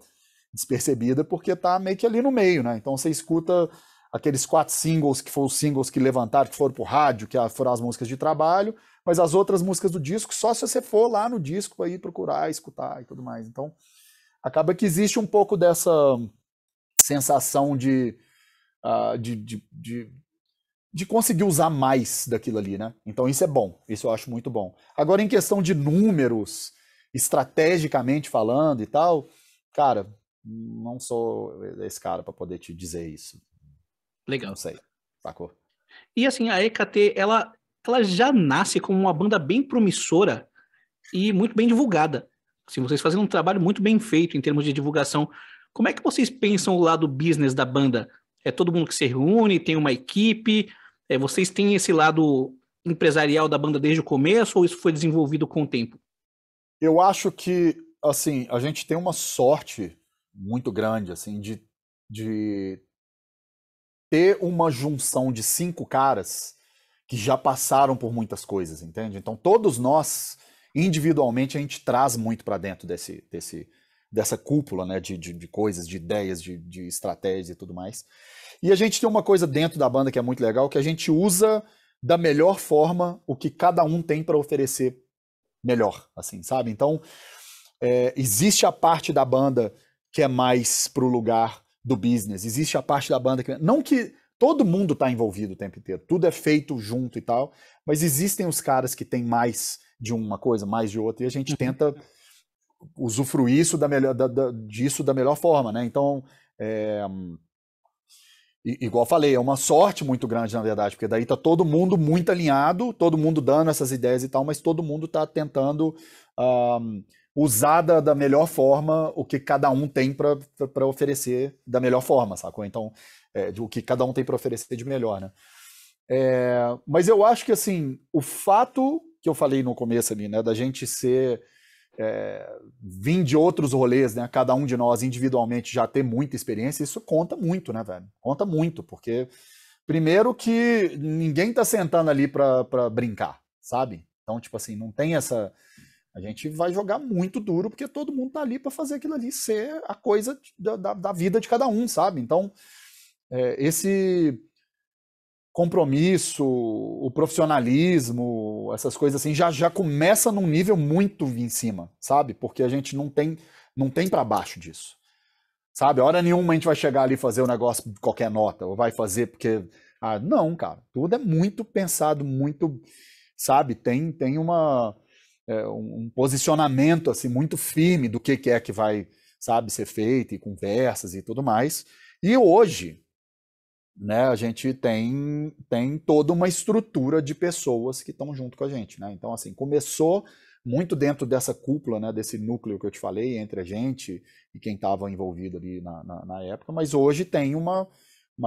despercebida porque tá meio que ali no meio, né? Então, você escuta aqueles 4 singles que foram os singles que levantaram, que foram pro rádio, que foram as músicas de trabalho, mas as outras músicas do disco, só se você for lá no disco para ir procurar, escutar e tudo mais. Então, acaba que existe um pouco dessa sensação de conseguir usar mais daquilo ali, né? Então, isso é bom, isso eu acho muito bom. Agora, em questão de números, estrategicamente falando e tal, cara, não sou esse cara para poder te dizer isso. Legal. Não sei, sacou? E assim, a EKT, ela já nasce como uma banda bem promissora e muito bem divulgada. Assim, vocês fazendo um trabalho muito bem feito em termos de divulgação. Como é que vocês pensam o lado business da banda? É todo mundo que se reúne, tem uma equipe? Vocês têm esse lado empresarial da banda desde o começo ou isso foi desenvolvido com o tempo? Eu acho que, assim, a gente tem uma sorte muito grande, assim, de ter uma junção de 5 caras que já passaram por muitas coisas, entende? Então, todos nós, individualmente, a gente traz muito para dentro dessa cúpula, né, de coisas, de ideias, de estratégias e tudo mais. E a gente tem uma coisa dentro da banda que é muito legal, que a gente usa da melhor forma o que cada um tem para oferecer melhor, assim, sabe? Então, existe a parte da banda que é mais pro lugar do business, existe a parte da banda que... Não que todo mundo tá envolvido o tempo inteiro, tudo é feito junto e tal, mas existem os caras que têm mais de uma coisa, mais de outra, e a gente tenta usufruir isso disso da melhor forma, né? Então, igual eu falei, é uma sorte muito grande, na verdade, porque daí tá todo mundo muito alinhado, todo mundo dando essas ideias e tal, mas todo mundo tá tentando usar da melhor forma o que cada um tem para oferecer da melhor forma, sacou? Então, o que cada um tem para oferecer de melhor, né? Mas eu acho que, assim, o fato que eu falei no começo ali, né, da gente vir de outros rolês, né? Cada um de nós individualmente já ter muita experiência, isso conta muito, né, velho? Conta muito, porque primeiro que ninguém tá sentando ali pra brincar, sabe? Então, tipo assim, não tem essa... A gente vai jogar muito duro, porque todo mundo tá ali pra fazer aquilo ali ser a coisa da vida de cada um, sabe? Então, compromisso, o profissionalismo, essas coisas assim, já começa num nível muito em cima, sabe? Porque a gente não tem para baixo disso, sabe? A hora nenhuma a gente vai chegar ali e fazer o negócio de qualquer nota, ou vai fazer porque... Ah, não, cara, tudo é muito pensado, muito, sabe? Tem um posicionamento assim muito firme do que é que vai, sabe, ser feito, e conversas e tudo mais. E hoje, né, a gente tem toda uma estrutura de pessoas que estão junto com a gente, né? Então, assim, começou muito dentro dessa cúpula, né, desse núcleo que eu te falei, entre a gente e quem estava envolvido ali na época, mas hoje tem uma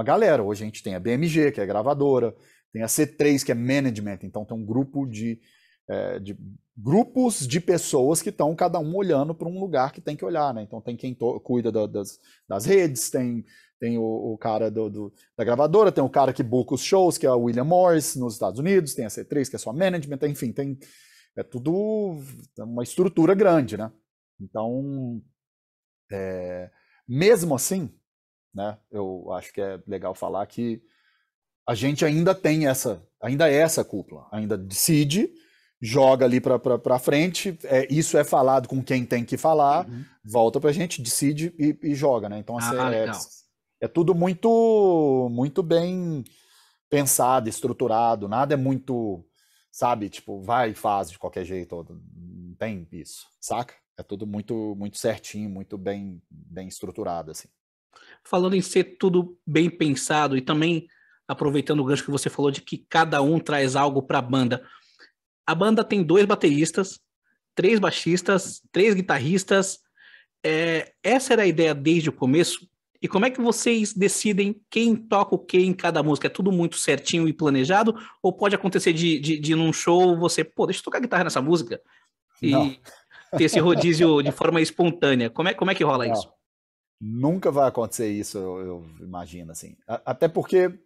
galera. Hoje a gente tem a BMG, que é gravadora, tem a C3, que é management, então tem um grupo de grupos de pessoas que estão cada um olhando para um lugar que tem que olhar, né? Então tem quem cuida das redes, tem o cara da gravadora, tem o cara que busca os shows, que é o William Morris, nos Estados Unidos, tem a C3, que é só management, enfim, é tudo uma estrutura grande, né? Então, mesmo assim, né, eu acho que é legal falar que a gente ainda é essa cúpula, ainda decide, joga ali para frente, isso é falado com quem tem que falar, volta pra gente, decide e joga, né? Então, assim, Legal. é tudo muito, muito bem pensado, estruturado, nada é muito, sabe, tipo, vai e faz de qualquer jeito, não tem isso, saca? É tudo muito, muito certinho, muito bem estruturado, assim. Falando em ser tudo bem pensado e também aproveitando o gancho que você falou de que cada um traz algo para a banda tem 2 bateristas, 3 baixistas, 3 guitarristas. Essa era a ideia desde o começo. E como é que vocês decidem quem toca o que em cada música? É tudo muito certinho e planejado? Ou pode acontecer de num show você, pô, deixa eu tocar guitarra nessa música Não, e ter esse rodízio de forma espontânea? Como é que rola isso? não. Nunca vai acontecer isso, eu imagino, assim. Até porque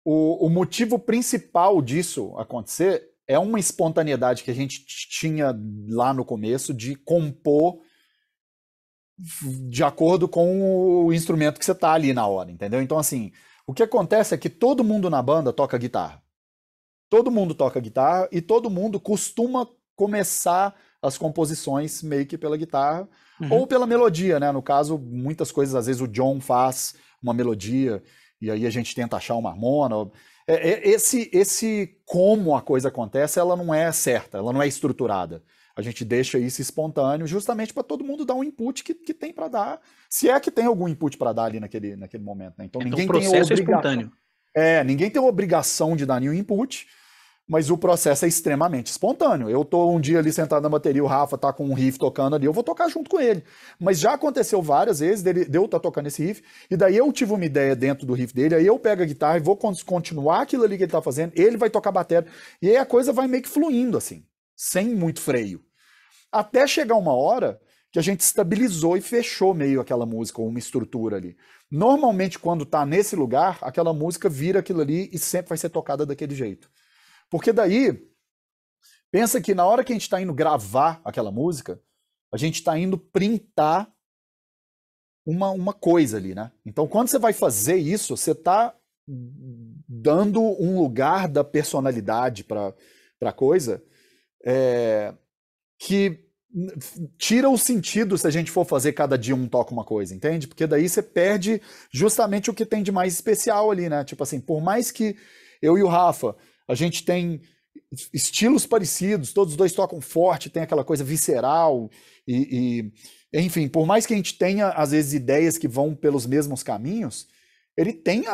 o motivo principal disso acontecer é uma espontaneidade que a gente tinha lá no começo de compor de acordo com o instrumento que você tá ali na hora, entendeu? Então, assim, o que acontece é que todo mundo na banda toca guitarra. Todo mundo toca guitarra e todo mundo costuma começar as composições meio que pela guitarra ou pela melodia, né? No caso, muitas coisas, às vezes o John faz uma melodia e aí a gente tenta achar uma harmona. Esse como a coisa acontece, ela não é certa, ela não é estruturada. A gente deixa isso espontâneo justamente para todo mundo dar um input que tem para dar, se é que tem algum input para dar ali naquele momento, né? Então Então o ninguém tem a processo é obrigação. espontâneo. Ninguém tem a obrigação de dar nenhum input, mas o processo é extremamente espontâneo. Eu tô um dia ali sentado na bateria, o Rafa tá com um riff tocando ali, eu vou tocar junto com ele. Mas já aconteceu várias vezes de eu estar tocando esse riff, e daí eu tive uma ideia dentro do riff dele, aí eu pego a guitarra e vou continuar aquilo ali que ele tá fazendo, ele vai tocar bateria, e aí a coisa vai meio que fluindo assim, sem muito freio. Até chegar uma hora que a gente estabilizou e fechou meio aquela música, ou uma estrutura ali. Normalmente, quando tá nesse lugar, aquela música vira aquilo ali e sempre vai ser tocada daquele jeito. Porque daí, pensa que na hora que a gente está indo gravar aquela música, a gente está indo printar uma coisa ali, né? Então, quando você vai fazer isso, você está dando um lugar da personalidade para a coisa que tira o sentido se a gente for fazer cada dia um toca uma coisa, entende? Porque daí você perde justamente o que tem de mais especial ali, né? Tipo assim, por mais que eu e o Rafa, a gente tem estilos parecidos, todos os dois tocam forte, tem aquela coisa visceral enfim, por mais que a gente tenha às vezes ideias que vão pelos mesmos caminhos, ele tem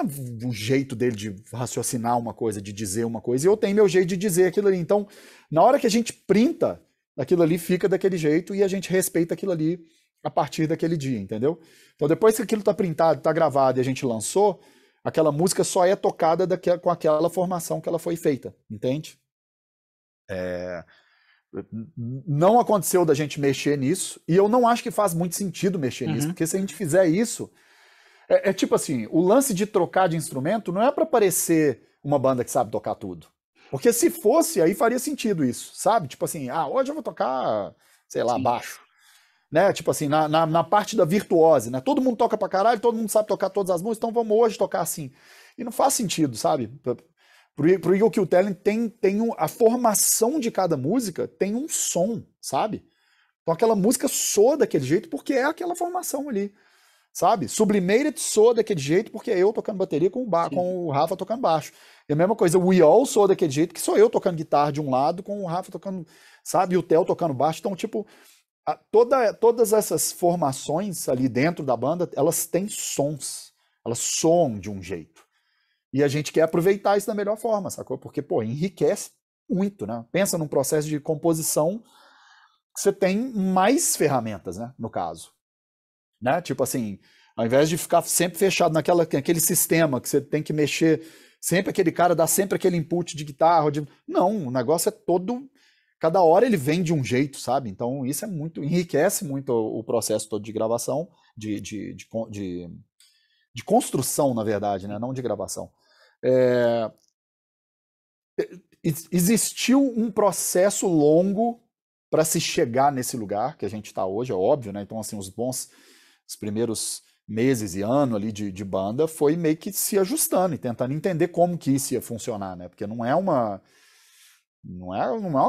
o jeito dele de raciocinar uma coisa, de dizer uma coisa, e eu tenho meu jeito de dizer aquilo ali. Então, na hora que a gente printa, aquilo ali fica daquele jeito e a gente respeita aquilo ali a partir daquele dia, entendeu? Então, depois que aquilo tá printado, tá gravado e a gente lançou, aquela música só é tocada com aquela formação que ela foi feita, entende? Não aconteceu da gente mexer nisso, e eu não acho que faz muito sentido mexer nisso, porque se a gente fizer isso, tipo assim, o lance de trocar de instrumento não é para parecer uma banda que sabe tocar tudo. Porque se fosse, aí faria sentido isso, sabe? Tipo assim, hoje eu vou tocar, sei lá, baixo. Né? Tipo assim, na parte da virtuose, né? Todo mundo toca pra caralho, todo mundo sabe tocar todas as músicas, então vamos hoje tocar assim. E não faz sentido, sabe? Pro Eagle Kill Talent a formação de cada música tem um som, sabe? Então aquela música soa daquele jeito porque é aquela formação ali, sabe? Sublimated soa daquele jeito porque é eu tocando bateria com o Rafa tocando baixo. E a mesma coisa, o We All soa daquele jeito que sou eu tocando guitarra de um lado com o Rafa tocando, sabe? E o Theo tocando baixo. Então, tipo, todas essas formações ali dentro da banda, elas têm sons, elas soam de um jeito. E a gente quer aproveitar isso da melhor forma, sacou? Porque, pô, enriquece muito, né? Pensa num processo de composição que você tem mais ferramentas, né? No caso. Né? Tipo assim, ao invés de ficar sempre fechado naquele sistema que você tem que mexer, sempre aquele cara dá sempre aquele input de guitarra. Não, o negócio é todo... Cada hora ele vem de um jeito, sabe? Então isso enriquece muito o processo todo de gravação, de construção, na verdade, né? Não de gravação. Existiu um processo longo para se chegar nesse lugar que a gente está hoje, é óbvio, né? Então, assim, os primeiros meses e ano ali de banda foi meio que se ajustando e tentando entender como que isso ia funcionar, né? Porque não é uma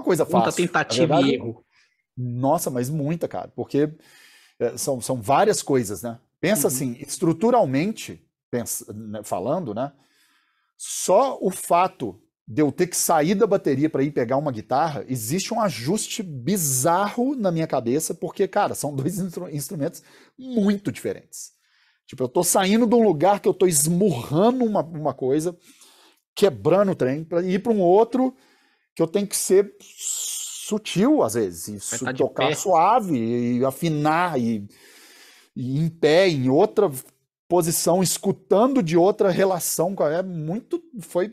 coisa fácil. Muita tentativa e erro. Nossa, mas muita, cara, porque são várias coisas, né? Pensa assim, estruturalmente falando, né? Só o fato de eu ter que sair da bateria para ir pegar uma guitarra, existe um ajuste bizarro na minha cabeça, porque, cara, são dois instrumentos muito diferentes. Tipo, eu tô saindo de um lugar que eu tô esmurrando uma coisa, quebrando o trem, para ir para um outro que eu tenho que ser sutil, às vezes, e tocar suave, e afinar, e em pé, em outra posição, escutando de outra relação.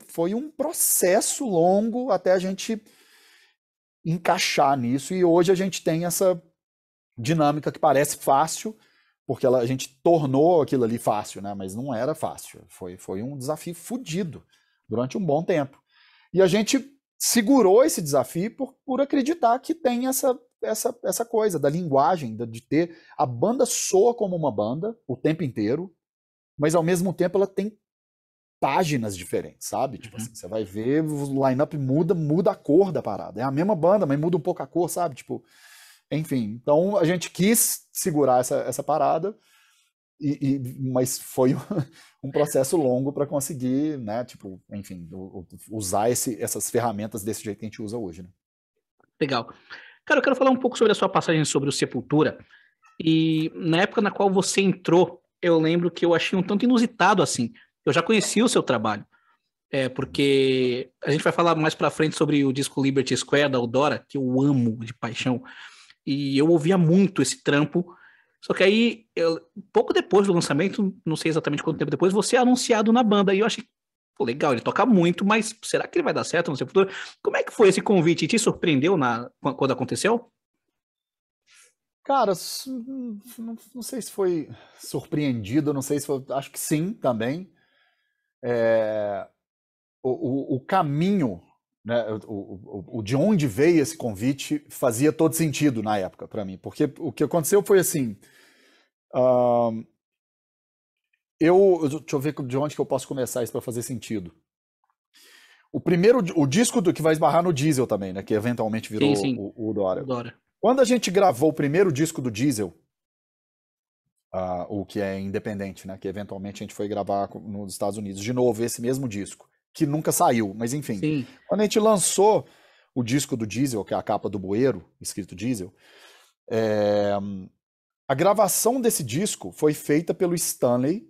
Foi um processo longo até a gente encaixar nisso, e hoje a gente tem essa dinâmica que parece fácil, porque a gente tornou aquilo ali fácil, né? Mas não era fácil, foi um desafio fodido durante um bom tempo. E a gente segurou esse desafio por acreditar que tem essa coisa da linguagem, de ter... A banda soa como uma banda o tempo inteiro, mas ao mesmo tempo ela tem páginas diferentes, sabe? Tipo assim, você vai ver, o line-up muda a cor da parada. É a mesma banda, mas muda um pouco a cor, sabe? Tipo, enfim. Então a gente quis segurar essa parada, mas foi um processo longo para conseguir, né? Tipo, enfim, usar essas ferramentas desse jeito que a gente usa hoje, né? Legal. Cara, eu quero falar um pouco sobre a sua passagem sobre o Sepultura. E na época na qual você entrou, eu lembro que eu achei um tanto inusitado assim. Eu já conhecia o seu trabalho, porque a gente vai falar mais pra frente sobre o disco Liberty Square da Eudora, que eu amo de paixão, e eu ouvia muito esse trampo. Só que aí, pouco depois do lançamento, não sei exatamente quanto tempo depois, você é anunciado na banda, e eu achei, pô, legal, ele toca muito, mas será que ele vai dar certo no Sepultura? Como é que foi esse convite? Te surpreendeu quando aconteceu? Cara, não sei se foi surpreendido, não sei se foi... Acho que sim, também. O caminho, né, o de onde veio esse convite fazia todo sentido na época para mim, porque o que aconteceu foi assim... deixa eu ver de onde que eu posso começar isso para fazer sentido. O disco que vai esbarrar no Diesel também, né, que eventualmente virou Sim. o Dora. Dora. Quando a gente gravou o primeiro disco do Diesel, o que é independente, né? Que eventualmente a gente foi gravar nos Estados Unidos. De novo, esse mesmo disco, que nunca saiu, mas enfim. Sim. Quando a gente lançou o disco do Diesel, que é a capa do Bueiro, escrito Diesel, a gravação desse disco foi feita pelo Stanley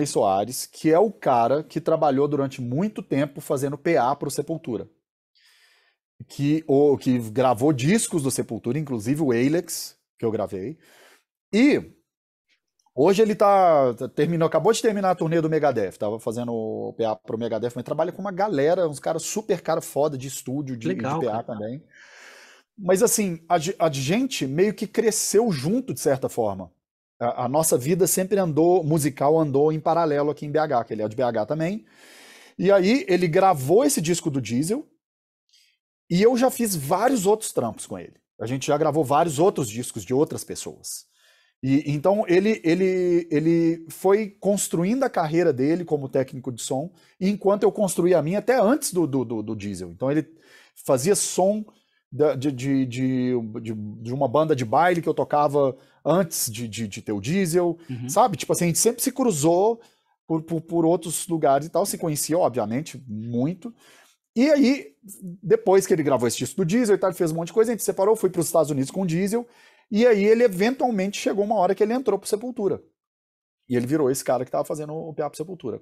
Soares, que é o cara que trabalhou durante muito tempo fazendo PA para o Sepultura. Que gravou discos do Sepultura, inclusive o Alex, que eu gravei. E hoje ele acabou de terminar a turnê do Megadeth, tava fazendo o PA pro Megadeth, mas trabalha com uma galera, uns caras super foda de estúdio, de Legal, PA cara. também. Mas assim, a gente meio que cresceu junto, de certa forma. A nossa vida sempre musical andou em paralelo aqui em BH, que ele é de BH também. E aí ele gravou esse disco do Diesel, e eu já fiz vários outros trampos com ele. A gente já gravou vários outros discos de outras pessoas. E então ele foi construindo a carreira dele como técnico de som, enquanto eu construía a minha até antes do Diesel. Então ele fazia som de uma banda de baile que eu tocava antes de ter o Diesel, sabe? Tipo assim, a gente sempre se cruzou por outros lugares e tal, se conhecia, obviamente, muito. E aí, depois que ele gravou esse disco do Diesel e tal, ele fez um monte de coisa, a gente se separou, fui para os Estados Unidos com o Diesel, e aí ele eventualmente chegou uma hora que ele entrou pro Sepultura. E ele virou esse cara que tava fazendo o PA pro Sepultura.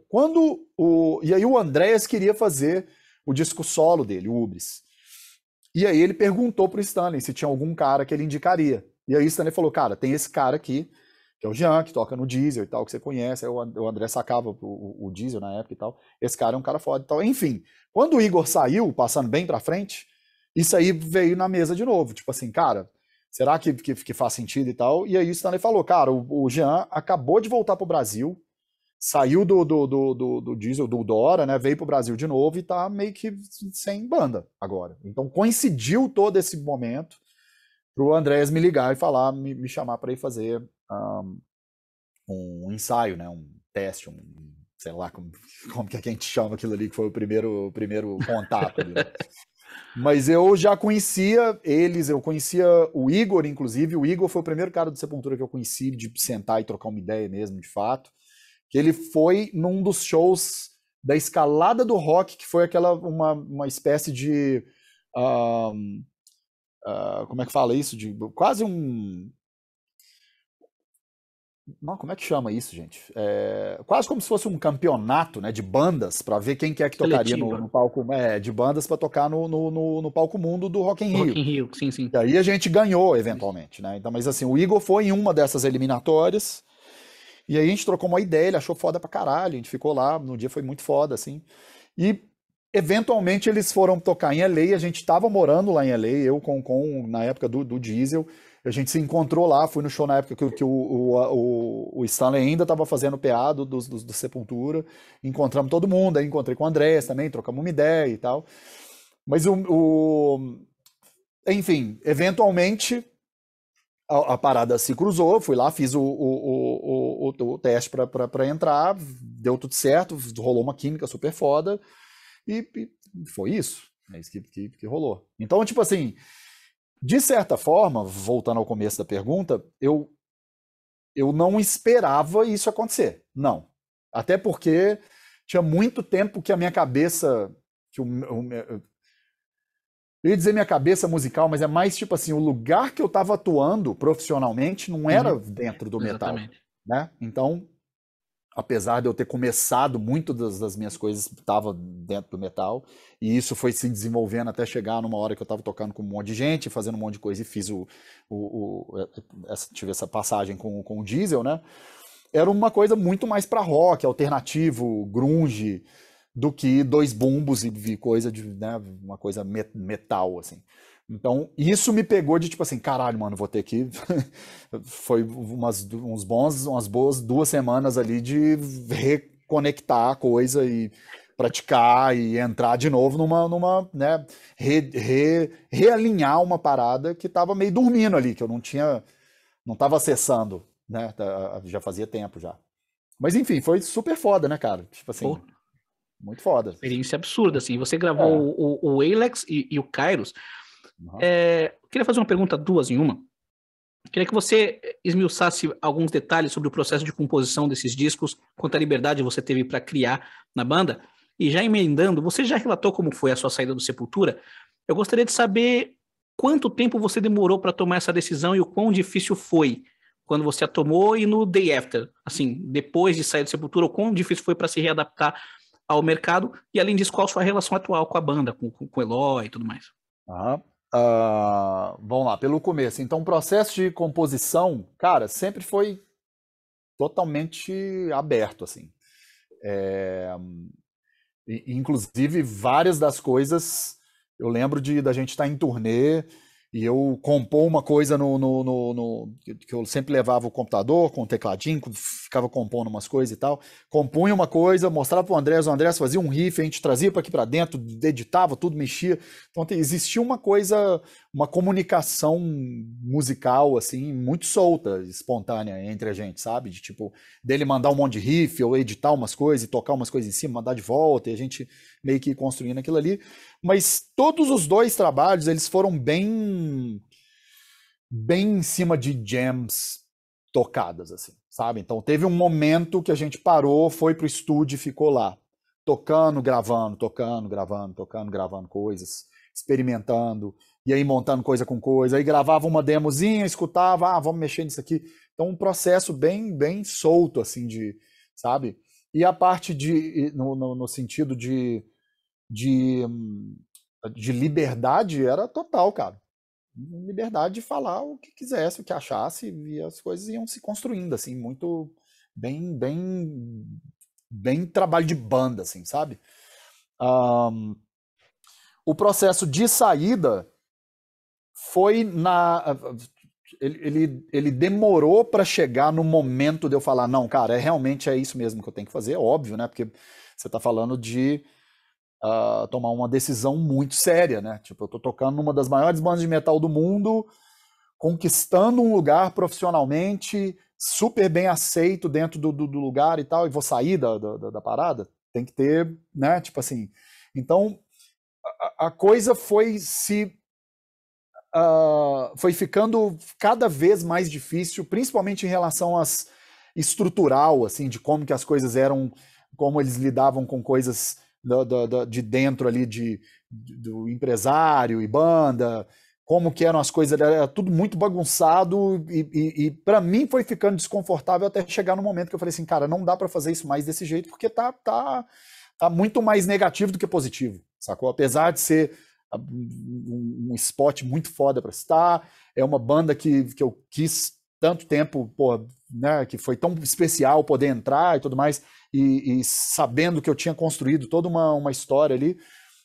E aí o Andreas queria fazer o disco solo dele, o Ubris. E aí ele perguntou pro Stanley se tinha algum cara que ele indicaria. E aí o Stanley falou, cara, tem esse cara aqui, que é o Jean, que toca no Diesel e tal, que você conhece. Aí o André sacava o Diesel na época e tal. Esse cara é um cara foda e tal. Enfim, quando o Igor saiu, passando bem pra frente, isso aí veio na mesa de novo. Tipo assim, cara, será que faz sentido e tal? E aí o Stanley falou, cara, o Jean acabou de voltar pro Brasil, saiu do Diesel, do Dora, né? Veio pro Brasil de novo e tá meio que sem banda agora. Então coincidiu todo esse momento pro Andrés me ligar e falar, me chamar para ir fazer um ensaio, né? Um teste, sei lá como que a gente chama aquilo ali, que foi o primeiro contato ali, né? Mas eu já conhecia eles, eu conhecia o Igor, inclusive. O Igor foi o primeiro cara do Sepultura que eu conheci de sentar e trocar uma ideia mesmo, de fato. Que ele foi num dos shows da Escalada do Rock, que foi uma espécie de... como é que fala isso? De quase um... Não, como é que chama isso, gente? Quase como se fosse um campeonato, né, de bandas, para ver quem que tocaria no palco, de bandas para tocar no palco mundo do Rock in Rio. Rock in Rio, sim. E aí a gente ganhou, eventualmente, né? Então, mas assim, o Igor foi em uma dessas eliminatórias, e aí a gente trocou uma ideia, ele achou foda pra caralho, a gente ficou lá, no dia foi muito foda, assim. E eventualmente eles foram tocar em LA, a gente tava morando lá em LA, eu na época do Diesel. A gente se encontrou lá, fui no show na época que o Stanley ainda estava fazendo o PA do Sepultura. Encontramos todo mundo, aí encontrei com o Andrés também, trocamos uma ideia e tal. Mas enfim, eventualmente a parada se cruzou, fui lá, fiz o teste para entrar, deu tudo certo, rolou uma química super foda e foi isso. É isso que rolou. Então, tipo assim, de certa forma, voltando ao começo da pergunta, eu não esperava isso acontecer. Não. Até porque tinha muito tempo que a minha cabeça... eu ia dizer minha cabeça musical, mas é mais tipo assim, o lugar que eu estava atuando profissionalmente não era dentro do metal. Né? Então, apesar de eu ter começado, muito das minhas coisas estava dentro do metal, e isso foi se desenvolvendo até chegar numa hora que eu estava tocando com um monte de gente, fazendo um monte de coisa, e fiz tive essa passagem com o Diesel, né? Era uma coisa muito mais para rock, alternativo, grunge, do que dois bumbos e coisa de, né, uma coisa metal, assim. Então, isso me pegou de tipo assim, caralho, mano, vou ter que... Foi umas boas 2 semanas ali de reconectar a coisa e praticar e entrar de novo numa né, realinhar uma parada que tava meio dormindo ali, que eu não tava acessando, né, já fazia tempo já. Mas enfim, foi super foda, né, cara? Tipo assim, muito foda. Experiência absurda, assim. Você gravou o Alex e o Kairos. Queria fazer uma pergunta, 2 em uma. Queria que você esmiuçasse alguns detalhes sobre o processo de composição desses discos, quanta liberdade você teve para criar na banda. E já emendando, você já relatou como foi a sua saída do Sepultura? Eu gostaria de saber quanto tempo você demorou para tomar essa decisão e o quão difícil foi quando você a tomou e no day after, assim, depois de sair do Sepultura, o quão difícil foi para se readaptar ao mercado e, além disso, qual a sua relação atual com a banda, com o Eloy e tudo mais. Vamos lá, pelo começo. Então, o processo de composição, cara, sempre foi totalmente aberto, assim. Inclusive, várias das coisas, eu lembro da gente estar em turnê E eu compor uma coisa que eu sempre levava o computador com o tecladinho, ficava compondo umas coisas e tal. Compunha uma coisa, mostrava pro Andrés, o Andrés fazia um riff, a gente trazia para aqui para dentro, editava, tudo mexia. Então existia uma coisa, uma comunicação musical, assim, muito solta, espontânea entre a gente, sabe? De tipo, dele mandar um monte de riff, ou editar umas coisas e tocar umas coisas em cima, mandar de volta, e a gente meio que ir construindo aquilo ali. Mas todos os dois trabalhos, eles foram bem em cima de jams tocadas, assim, sabe? Então teve um momento que a gente parou, foi pro estúdio e ficou lá, tocando, gravando, tocando, gravando, tocando, gravando coisas, experimentando, e aí montando coisa com coisa, aí gravava uma demozinha, escutava, vamos mexer nisso aqui. Então um processo bem solto, assim, sabe? E a parte no sentido de, de liberdade era total, cara. Liberdade de falar o que quisesse, o que achasse, e as coisas iam se construindo, assim, muito bem trabalho de banda, assim, sabe? O processo de saída foi ele demorou para chegar no momento de eu falar, não, cara, realmente é isso mesmo que eu tenho que fazer, óbvio, né? Porque você está falando de tomar uma decisão muito séria, né? Tipo, eu tô tocando numa das maiores bandas de metal do mundo, conquistando um lugar profissionalmente, super bem aceito dentro do lugar e tal, e vou sair da parada? Tem que ter, né? Tipo assim. Então, a coisa foi ficando cada vez mais difícil, principalmente em relação às estrutural, assim, de como que as coisas eram, como eles lidavam com coisas de dentro ali do empresário e banda, como que eram as coisas, era tudo muito bagunçado e para mim foi ficando desconfortável até chegar no momento que eu falei assim, cara, não dá para fazer isso mais desse jeito porque tá muito mais negativo do que positivo, sacou? Apesar de ser um spot muito foda para estar, é uma banda que eu quis tanto tempo, pô, né, que foi tão especial poder entrar e tudo mais, e sabendo que eu tinha construído toda uma história ali,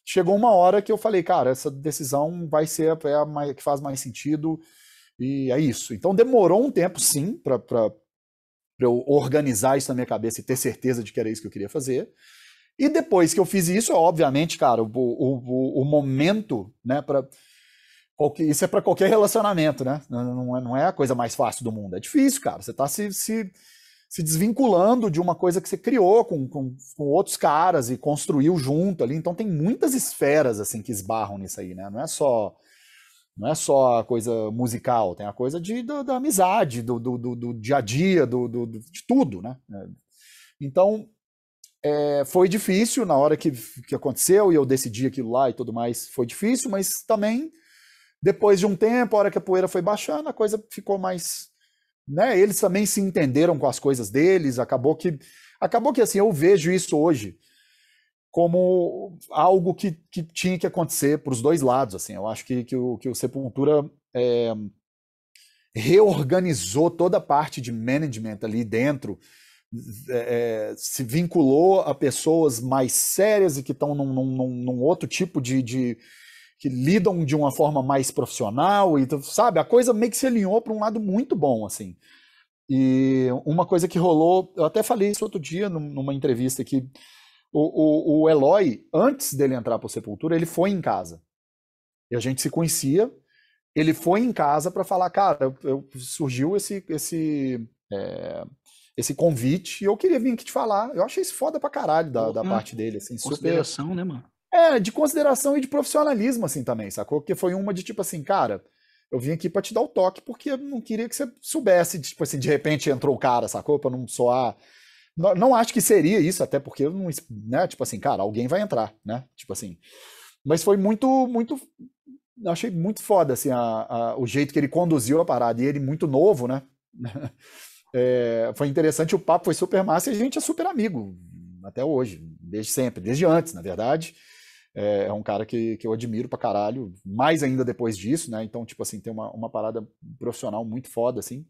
chegou uma hora que eu falei, cara, essa decisão vai ser a que faz mais sentido, e é isso. Então demorou um tempo, sim, para eu organizar isso na minha cabeça e ter certeza de que era isso que eu queria fazer. E depois que eu fiz isso, obviamente, cara, o momento, né, isso é para qualquer relacionamento, né? Não é a coisa mais fácil do mundo. É difícil, cara. Você tá se desvinculando de uma coisa que você criou com outros caras e construiu junto ali. Então tem muitas esferas assim que esbarram nisso aí, né? Não é só a coisa musical, tem a coisa da amizade, do dia a dia, de tudo, né? Então foi difícil na hora que aconteceu e eu decidi aquilo lá e tudo mais. Foi difícil, mas também depois de um tempo, a hora que a poeira foi baixando, a coisa ficou mais, né? Eles também se entenderam com as coisas deles. Acabou que assim, eu vejo isso hoje como algo que tinha que acontecer para os dois lados. Assim, eu acho que o Sepultura reorganizou toda a parte de management ali dentro, se vinculou a pessoas mais sérias e que estão num outro tipo que lidam de uma forma mais profissional, e sabe, a coisa meio que se alinhou para um lado muito bom, assim. E uma coisa que rolou, eu até falei isso outro dia numa entrevista que o Eloy, antes dele entrar para o Sepultura, ele foi em casa. E a gente se conhecia, ele foi em casa para falar, cara, surgiu esse convite e eu queria vir aqui te falar. Eu achei isso foda pra caralho da parte dele, assim, consideração, super... né, mano? De consideração e de profissionalismo, assim, também, sacou? Porque foi uma de, tipo assim, cara, eu vim aqui pra te dar o toque porque eu não queria que você soubesse, tipo assim, de repente entrou o cara, sacou? Pra não soar... Não acho que seria isso, até porque eu não, né, tipo assim, cara, alguém vai entrar, né? Tipo assim. Mas foi muito, achei muito foda, assim, o jeito que ele conduziu a parada, e ele muito novo, né? Foi interessante, o papo foi super massa e a gente é super amigo até hoje, desde sempre, desde antes, na verdade. É um cara que eu admiro pra caralho, mais ainda depois disso, né? Então, tipo assim, tem uma parada profissional muito foda, assim.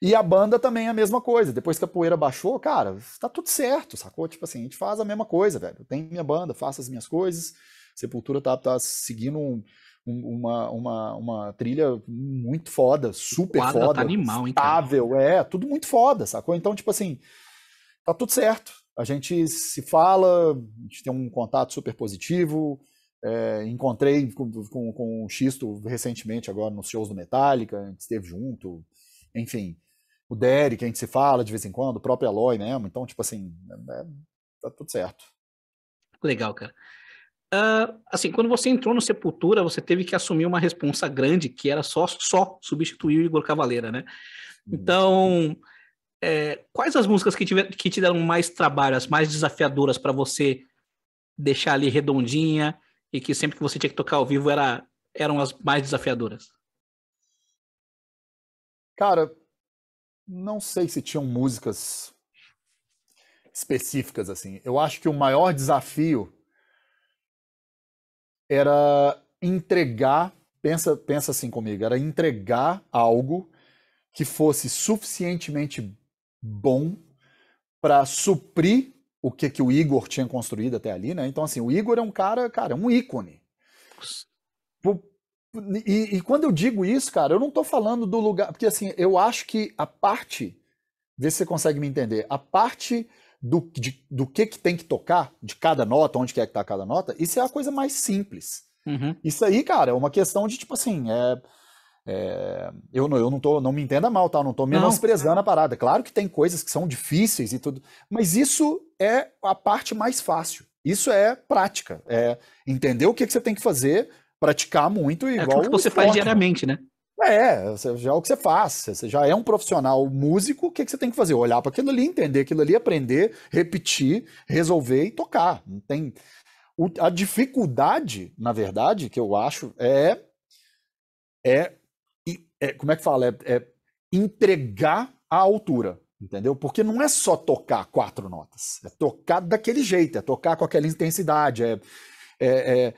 E a banda também é a mesma coisa. Depois que a poeira baixou, cara, tá tudo certo, sacou? Tipo assim, a gente faz a mesma coisa, velho. Eu tenho minha banda, faço as minhas coisas. Sepultura tá seguindo um uma trilha muito foda, O super quadro tá foda, animal, hein, cara? estável, tudo muito foda, sacou? Então, tipo assim, tá tudo certo. A gente se fala, a gente tem um contato super positivo. Encontrei com o Xisto recentemente, agora nos shows do Metallica, a gente esteve junto. Enfim, o Derek, a gente se fala de vez em quando, o próprio Eloy mesmo. Então, tipo assim, tá tudo certo. Legal, cara. Assim, quando você entrou no Sepultura, você teve que assumir uma responsa grande, que era só substituir o Igor Cavaleira, né? Uhum. Então, quais as músicas que te deram mais trabalho, as mais desafiadoras para você deixar ali redondinha e que sempre que você tinha que tocar ao vivo eram as mais desafiadoras? Cara, não sei se tinham músicas específicas assim. Eu acho que o maior desafio era entregar, pensa assim comigo, era entregar algo que fosse suficientemente bom para suprir o que o Igor tinha construído até ali, né? Então, assim, o Igor é um cara, um ícone. E quando eu digo isso, cara, eu não tô falando do lugar. Porque, assim, eu acho que a parte. Vê se você consegue me entender. A parte do que tem que tocar, de cada nota, onde quer que tá cada nota, isso é a coisa mais simples. Uhum. Isso aí, cara, é uma questão de, tipo assim, eu não me entenda mal, tá? Eu não tô Não, menosprezando a parada. Claro que tem coisas que são difíceis e tudo, mas isso é a parte mais fácil. Isso é prática, é entender o que você tem que fazer, praticar muito, é aquilo igual que o você faz esporte, mano. diariamente, né? Já é o que você faz. Você já é um profissional músico, o que você tem que fazer? Olhar para aquilo ali, entender aquilo ali, aprender, repetir, resolver e tocar. Não tem. A dificuldade, na verdade, que eu acho é como é que fala? Entregar a altura, entendeu? Porque não é só tocar 4 notas, é tocar daquele jeito, é tocar com aquela intensidade, é,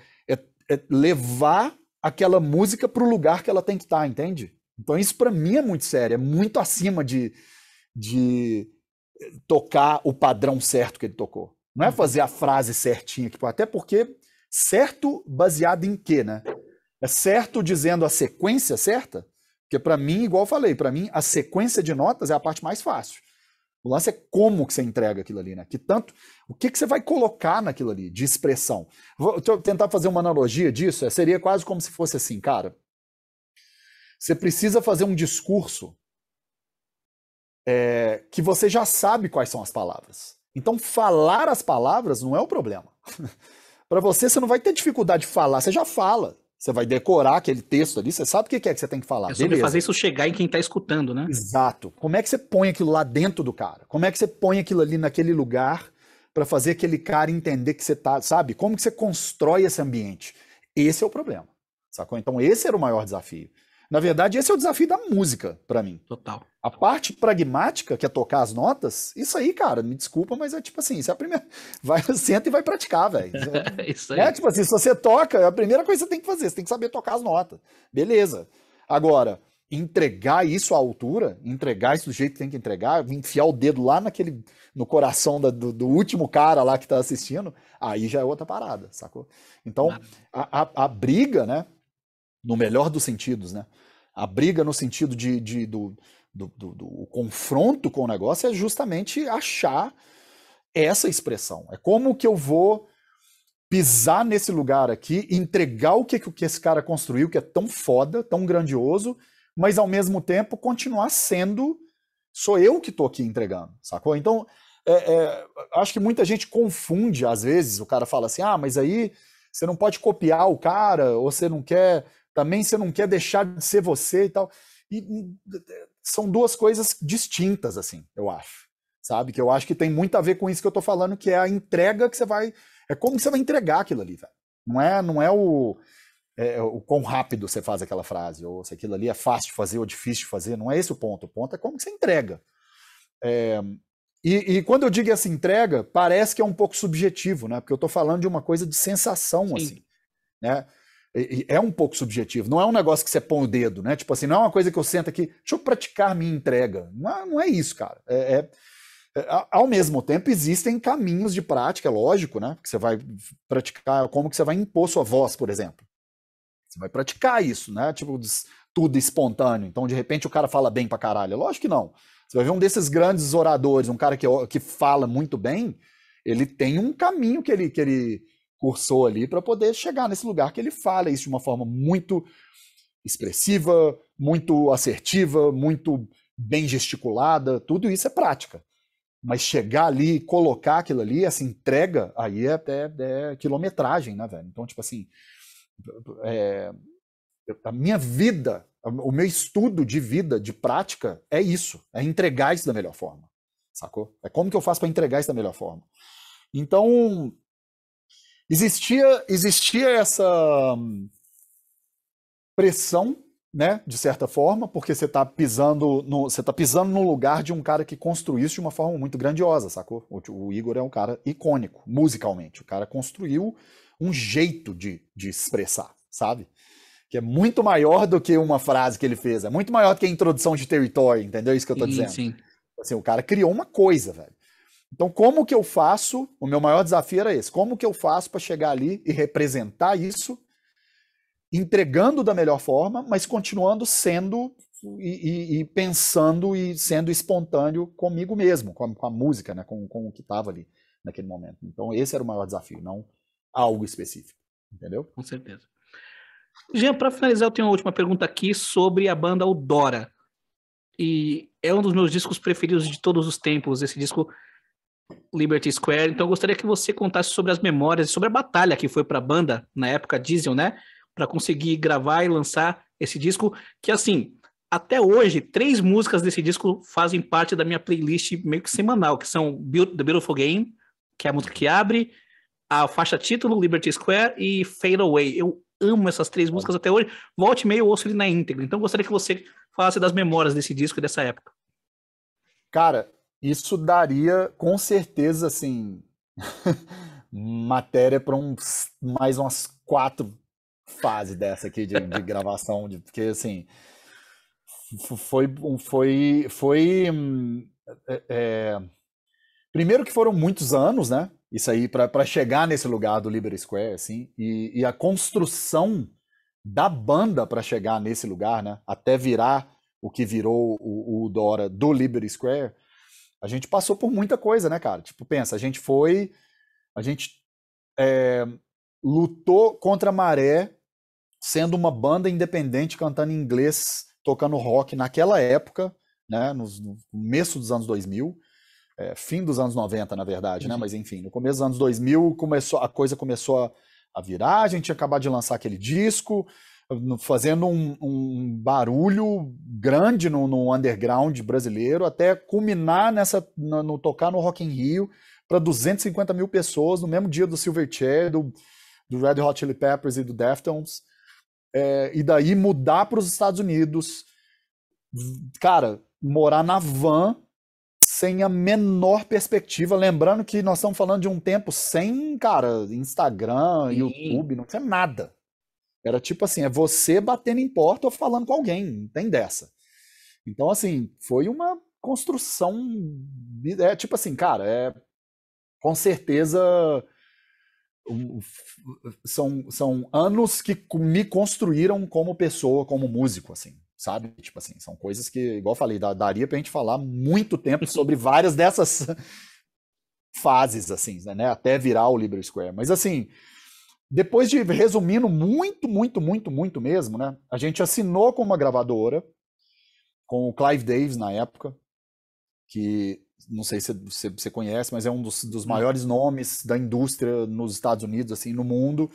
levar aquela música para o lugar que ela tem que estar, entende? Então isso para mim é muito sério, é muito acima de tocar o padrão certo que ele tocou. Não é fazer a frase certinha, até porque certo baseado em quê, né? É certo dizendo a sequência certa? Porque para mim, igual eu falei, para mim a sequência de notas é a parte mais fácil. O lance é como que você entrega aquilo ali, né? O que você vai colocar naquilo ali de expressão. Vou tentar fazer uma analogia disso, seria quase como se fosse assim, cara. Você precisa fazer um discurso que você já sabe quais são as palavras. Então, falar as palavras não é o problema. Para você não vai ter dificuldade de falar, você já fala. Você vai decorar aquele texto ali, você sabe o que é que você tem que falar. É sobre Beleza. fazer isso chegar em quem tá escutando, né? Exato. Como é que você põe aquilo lá dentro do cara? Como é que você põe aquilo ali naquele lugar para fazer aquele cara entender que você tá, sabe? Como que você constrói esse ambiente? Esse é o problema, sacou? Então esse era o maior desafio. Na verdade, esse é o desafio da música para mim. Total. A parte pragmática, que é tocar as notas, isso aí, cara, me desculpa, mas é tipo assim, isso é a primeira. Vai, senta e vai praticar, velho. Isso aí. Tipo assim, se você toca, a primeira coisa que você tem que fazer, você tem que saber tocar as notas. Beleza. Agora, entregar isso à altura, entregar isso do jeito que tem que entregar, enfiar o dedo lá no coração do último cara lá que tá assistindo, aí já é outra parada, sacou? Então, a briga, né, no melhor dos sentidos, né, a briga no sentido do confronto com o negócio é justamente achar essa expressão. É como que eu vou pisar nesse lugar aqui, entregar o que esse cara construiu, que é tão foda, tão grandioso, mas ao mesmo tempo continuar sendo, sou eu que tô aqui entregando, sacou? Então, acho que muita gente confunde, às vezes, o cara fala assim, mas aí você não pode copiar o cara, ou você não quer, também você não quer deixar de ser você e tal. E são duas coisas distintas, assim, eu acho, sabe? Que eu acho que tem muito a ver com isso que eu tô falando, que é a entrega que você vai, é como que você vai entregar aquilo ali, velho. Não é o quão rápido você faz aquela frase, ou se aquilo ali é fácil de fazer ou difícil de fazer, não é esse o ponto é como que você entrega. E quando eu digo essa entrega, parece que é um pouco subjetivo, né? Porque eu tô falando de uma coisa de sensação, Sim. assim, né? É um pouco subjetivo, não é um negócio que você põe o dedo, né? Tipo assim, não é uma coisa que eu sento aqui, deixa eu praticar minha entrega. Não é isso, cara. Ao mesmo tempo, existem caminhos de prática, lógico, né? Que você vai praticar, como que você vai impor sua voz, por exemplo. Você vai praticar isso, né? Tipo, tudo espontâneo. Então, de repente, o cara fala bem pra caralho. Lógico que não. Você vai ver um desses grandes oradores, um cara que fala muito bem, ele tem um caminho que ele cursou ali para poder chegar nesse lugar que ele fala isso de uma forma muito expressiva, muito assertiva, muito bem gesticulada. Tudo isso é prática. Mas chegar ali, colocar aquilo ali, essa entrega, aí é quilometragem, né, velho? Então, tipo assim, a minha vida, o meu estudo de vida, de prática, é isso. É entregar isso da melhor forma. Sacou? É como que eu faço para entregar isso da melhor forma. Então, existia essa pressão, né, de certa forma, porque você tá pisando no lugar de um cara que construiu isso de uma forma muito grandiosa, sacou? O Igor é um cara icônico, musicalmente. O cara construiu um jeito de expressar, sabe? Que é muito maior do que uma frase que ele fez, é muito maior do que a introdução de Territory, entendeu? Isso que eu tô dizendo. Sim. Assim, o cara criou uma coisa, velho. Então, como que eu faço? O meu maior desafio era esse. Como que eu faço para chegar ali e representar isso, entregando da melhor forma, mas continuando sendo e pensando e sendo espontâneo comigo mesmo, com a música, né? Com o que estava ali naquele momento. Então, esse era o maior desafio, não algo específico, entendeu? Com certeza. Jean, para finalizar, eu tenho uma última pergunta aqui sobre a banda Udora. E é um dos meus discos preferidos de todos os tempos, esse disco Liberty Square. Então eu gostaria que você contasse sobre as memórias, sobre a batalha que foi para a banda na época Diesel, né, para conseguir gravar e lançar esse disco, que assim, até hoje, 3 músicas desse disco fazem parte da minha playlist meio que semanal, que são The Beautiful Game, que é a música que abre, a faixa título, Liberty Square, e Fade Away. Eu amo essas 3 músicas até hoje. Volte e meio eu ouço ele na íntegra. Então gostaria que você falasse das memórias desse disco e dessa época. Cara, isso daria com certeza, assim, matéria para mais umas 4 fases dessa aqui de gravação, porque assim, foi primeiro que foram muitos anos, né? Isso aí para chegar nesse lugar do Liberty Square, assim, e a construção da banda para chegar nesse lugar, né? Até virar o que virou o Dora do Liberty Square, a gente passou por muita coisa, né, cara? Tipo, pensa, a gente lutou contra a maré, sendo uma banda independente cantando em inglês, tocando rock naquela época, né? No começo dos anos 2000. Fim dos anos 90, na verdade, né? Mas enfim, no começo dos anos 2000 a coisa começou a virar, a gente tinha acabado de lançar aquele disco, fazendo um barulho grande no underground brasileiro, até culminar no tocar no Rock in Rio para 250 mil pessoas no mesmo dia do Silverchair, do Red Hot Chili Peppers e do Deftones, e daí mudar para os Estados Unidos, cara, morar na van sem a menor perspectiva, lembrando que nós estamos falando de um tempo sem, cara, Instagram, YouTube, não tinha nada. Era tipo assim, é você batendo em porta ou falando com alguém, não tem dessa. Então, assim, foi uma construção, tipo assim, cara, com certeza são anos que me construíram como pessoa, como músico, assim. Sabe? Tipo assim, são coisas que, igual eu falei, daria pra gente falar muito tempo sobre várias dessas fases, assim, né? Até virar o Liberty Square. Mas assim, depois de resumindo muito mesmo, né? A gente assinou com uma gravadora, com o Clive Davis na época, que não sei se você conhece, mas é um dos maiores nomes da indústria nos Estados Unidos, assim, no mundo.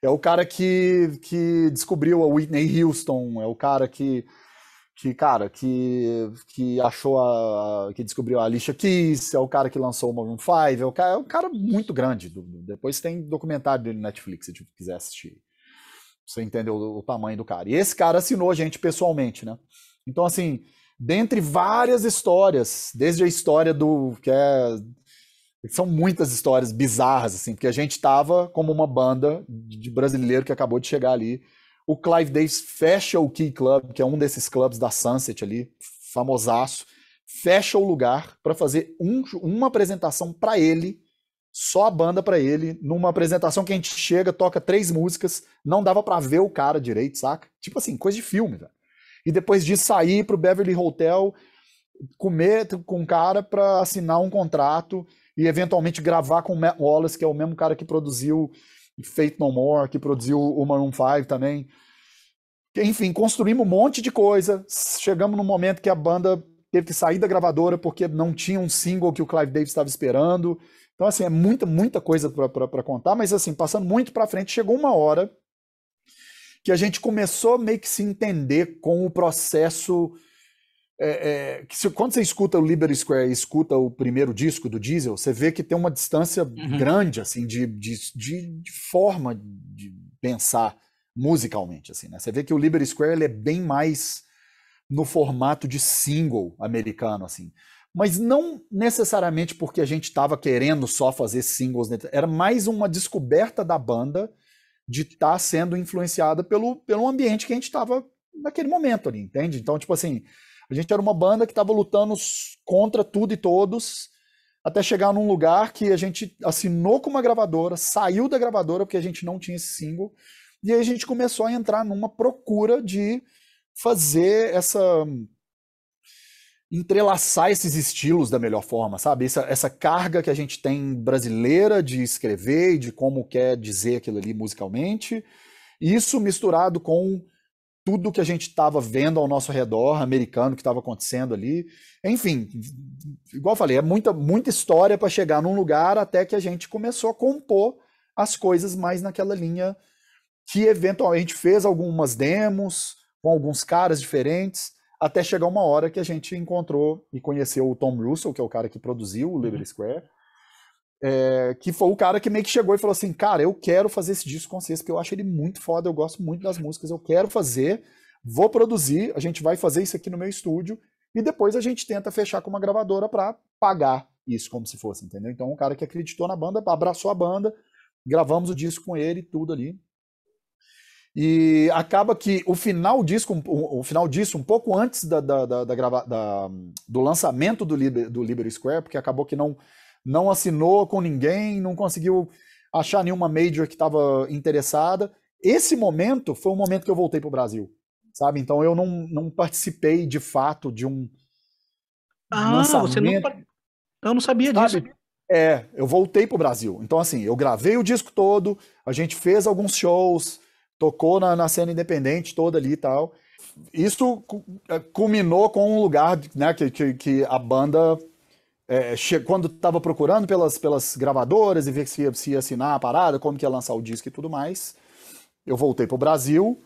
É o cara que descobriu a Whitney Houston, é o cara que achou que descobriu a Alicia Keys, é o cara que lançou o Maroon 5, é um cara muito grande. Depois tem documentário dele no Netflix, se você quiser assistir. Pra você entender o tamanho do cara. E esse cara assinou a gente pessoalmente, né? Então, assim, dentre várias histórias, desde a história são muitas histórias bizarras, assim, porque a gente tava como uma banda de brasileiro que acabou de chegar ali. O Clive Davis fecha o Key Club, que é um desses clubes da Sunset ali, famosaço, fecha o lugar para fazer uma apresentação para ele, só a banda pra ele, numa apresentação que a gente chega, toca 3 músicas, não dava pra ver o cara direito, saca? Tipo assim, coisa de filme, velho. E depois disso sair pro Beverly Hotel, comer com o cara pra assinar um contrato e eventualmente gravar com o Matt Wallace, que é o mesmo cara que produziu Faith No More, que produziu o Maroon 5 também. Enfim, construímos um monte de coisa. Chegamos num momento que a banda teve que sair da gravadora porque não tinha um single que o Clive Davis estava esperando. Então, assim, é muita coisa para contar, mas, assim, passando muito para frente, chegou uma hora que a gente começou meio que se entender com o processo. Quando você escuta o Liberty Square e escuta o primeiro disco do Diesel, você vê que tem uma distância grande, assim, de forma de pensar musicalmente, assim, né? Você vê que o Liberty Square ele é bem mais no formato de single americano, assim. Mas não necessariamente porque a gente estava querendo só fazer singles, né? Era mais uma descoberta da banda de estar sendo influenciada pelo ambiente que a gente estava naquele momento ali, entende? Então, tipo assim, a gente era uma banda que estava lutando contra tudo e todos, até chegar num lugar que a gente assinou com uma gravadora, saiu da gravadora porque a gente não tinha esse single, e aí a gente começou a entrar numa procura de fazer entrelaçar esses estilos da melhor forma, sabe? Essa carga que a gente tem brasileira de escrever e de como quer dizer aquilo ali musicalmente, isso misturado com tudo que a gente estava vendo ao nosso redor, americano, que estava acontecendo ali. Enfim, igual eu falei, é muita história para chegar num lugar até que a gente começou a compor as coisas mais naquela linha que eventualmente fez algumas demos com alguns caras diferentes, até chegar uma hora que a gente encontrou e conheceu o Tom Russell, que é o cara que produziu o Liberty Square, que foi o cara que meio que chegou e falou assim, cara, eu quero fazer esse disco com vocês, porque eu acho ele muito foda, eu gosto muito das músicas, eu quero fazer, vou produzir, a gente vai fazer isso aqui no meu estúdio, e depois a gente tenta fechar com uma gravadora para pagar isso como se fosse, entendeu? Então o cara que acreditou na banda, abraçou a banda, gravamos o disco com ele, tudo ali. E acaba que o final disso, um pouco antes do lançamento do Liberty Square, porque acabou que não assinou com ninguém, não conseguiu achar nenhuma major que estava interessada. Esse momento foi o momento que eu voltei para o Brasil, sabe? Então eu não participei de fato de um lançamento. Eu não sabia sabe? disso. Eu voltei para o Brasil. Então, assim, eu gravei o disco todo, a gente fez alguns shows, tocou na cena independente toda ali e tal. Isso culminou com um lugar, né, que a banda, quando estava procurando pelas gravadoras e ver se ia assinar a parada, como que ia lançar o disco e tudo mais, eu voltei pro Brasil.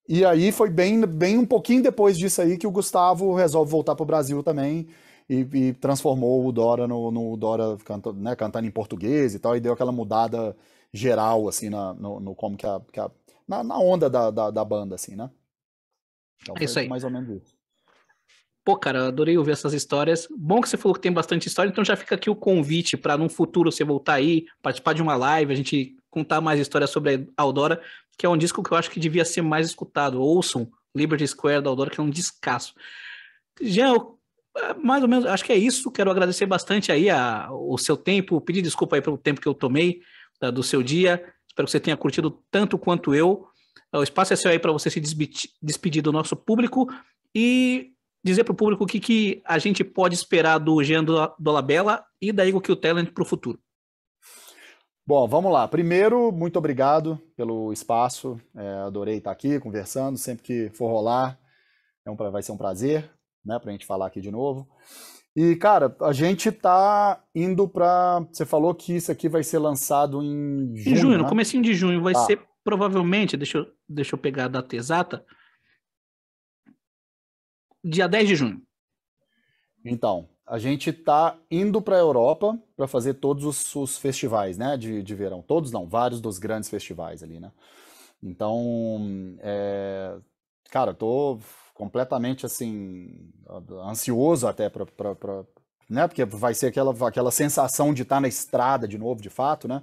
E aí foi bem um pouquinho depois disso aí que o Gustavo resolve voltar pro Brasil também e transformou o Dora no Dora cantando em português e tal, e deu aquela mudada geral, assim, no como que na onda da banda, assim, né? Então É isso foi aí. mais ou menos isso. Pô, cara, adorei ouvir essas histórias. Bom que você falou que tem bastante história, então já fica aqui o convite para num futuro você voltar aí, participar de uma live, a gente contar mais histórias sobre a Eudora, que é um disco que eu acho que devia ser mais escutado. Ouçam Liberty Square da Eudora, que é um descasso. Jean, mais ou menos, acho que é isso. Quero agradecer bastante aí o seu tempo, pedir desculpa aí pelo tempo que eu tomei do seu dia. Espero que você tenha curtido tanto quanto eu. O espaço é seu aí para você se despedir do nosso público e dizer para o público o que a gente pode esperar do Jean Dolabella e da Eagle Kill Talent para o futuro. Bom, vamos lá. Primeiro, muito obrigado pelo espaço. Adorei estar aqui conversando. Sempre que for rolar, vai ser um prazer, né, pra gente falar aqui de novo. E, cara, a gente tá indo pra... Você falou que isso aqui vai ser lançado em junho, Em junho, né? no comecinho de junho, vai ser provavelmente, deixa eu pegar a data exata, dia 10 de junho. Então, a gente tá indo pra Europa pra fazer todos os festivais, né, de verão. Todos não, vários dos grandes festivais ali, né? Então, cara, tô completamente, assim, ansioso até né? Porque vai ser aquela sensação de estar na estrada de novo, de fato, né?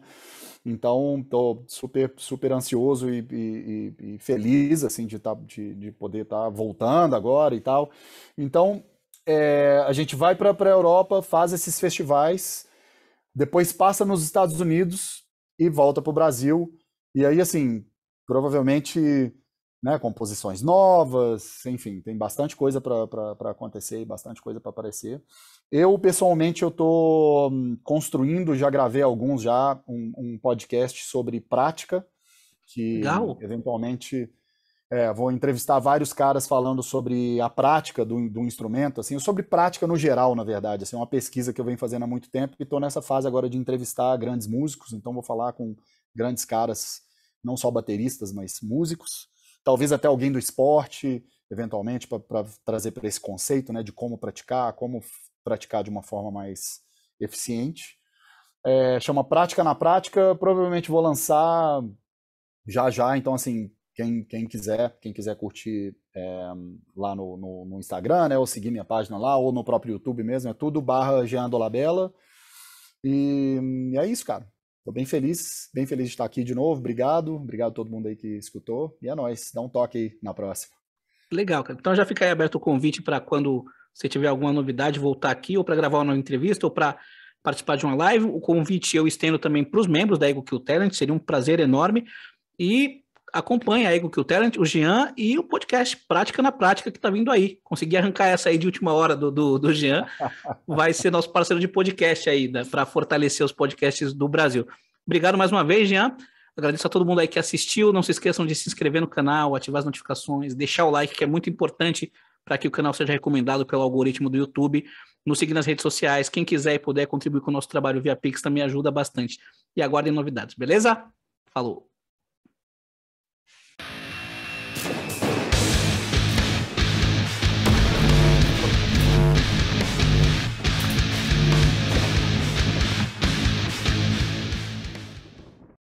Então, tô super ansioso e feliz, assim, de poder estar voltando agora e tal. Então, a gente vai para a Europa, faz esses festivais, depois passa nos Estados Unidos e volta para o Brasil. E aí, assim, provavelmente, né, composições novas, enfim, tem bastante coisa para acontecer e bastante coisa para aparecer. Eu, pessoalmente, eu estou construindo, já gravei alguns já, um podcast sobre prática, que Legal. eventualmente vou entrevistar vários caras falando sobre a prática do instrumento, assim, sobre prática no geral, na verdade. Assim, é uma pesquisa que eu venho fazendo há muito tempo e estou nessa fase agora de entrevistar grandes músicos, então vou falar com grandes caras, não só bateristas, mas músicos. Talvez até alguém do esporte, eventualmente, para trazer para esse conceito, né, de como praticar de uma forma mais eficiente. Chama Prática na Prática, provavelmente vou lançar já, então assim, quem quiser curtir lá no Instagram, né, ou seguir minha página lá, ou no próprio YouTube mesmo, é tudo /Jean Dolabella. E é isso, cara. Tô bem feliz de estar aqui de novo. Obrigado a todo mundo aí que escutou. E é nóis, dá um toque aí na próxima. Legal, cara. Então já fica aí aberto o convite para quando você tiver alguma novidade, voltar aqui, ou para gravar uma entrevista, ou para participar de uma live. O convite eu estendo também para os membros da Ego Kill Talent, seria um prazer enorme. E acompanhe a Ego Kill Talent, o Jean e o podcast Prática na Prática que está vindo aí. Consegui arrancar essa aí de última hora do Jean. Vai ser nosso parceiro de podcast aí, né, para fortalecer os podcasts do Brasil. Obrigado mais uma vez, Jean. Agradeço a todo mundo aí que assistiu. Não se esqueçam de se inscrever no canal, ativar as notificações, deixar o like, que é muito importante para que o canal seja recomendado pelo algoritmo do YouTube. Nos seguir nas redes sociais. Quem quiser e puder contribuir com o nosso trabalho via Pix também ajuda bastante. E aguardem novidades, beleza? Falou!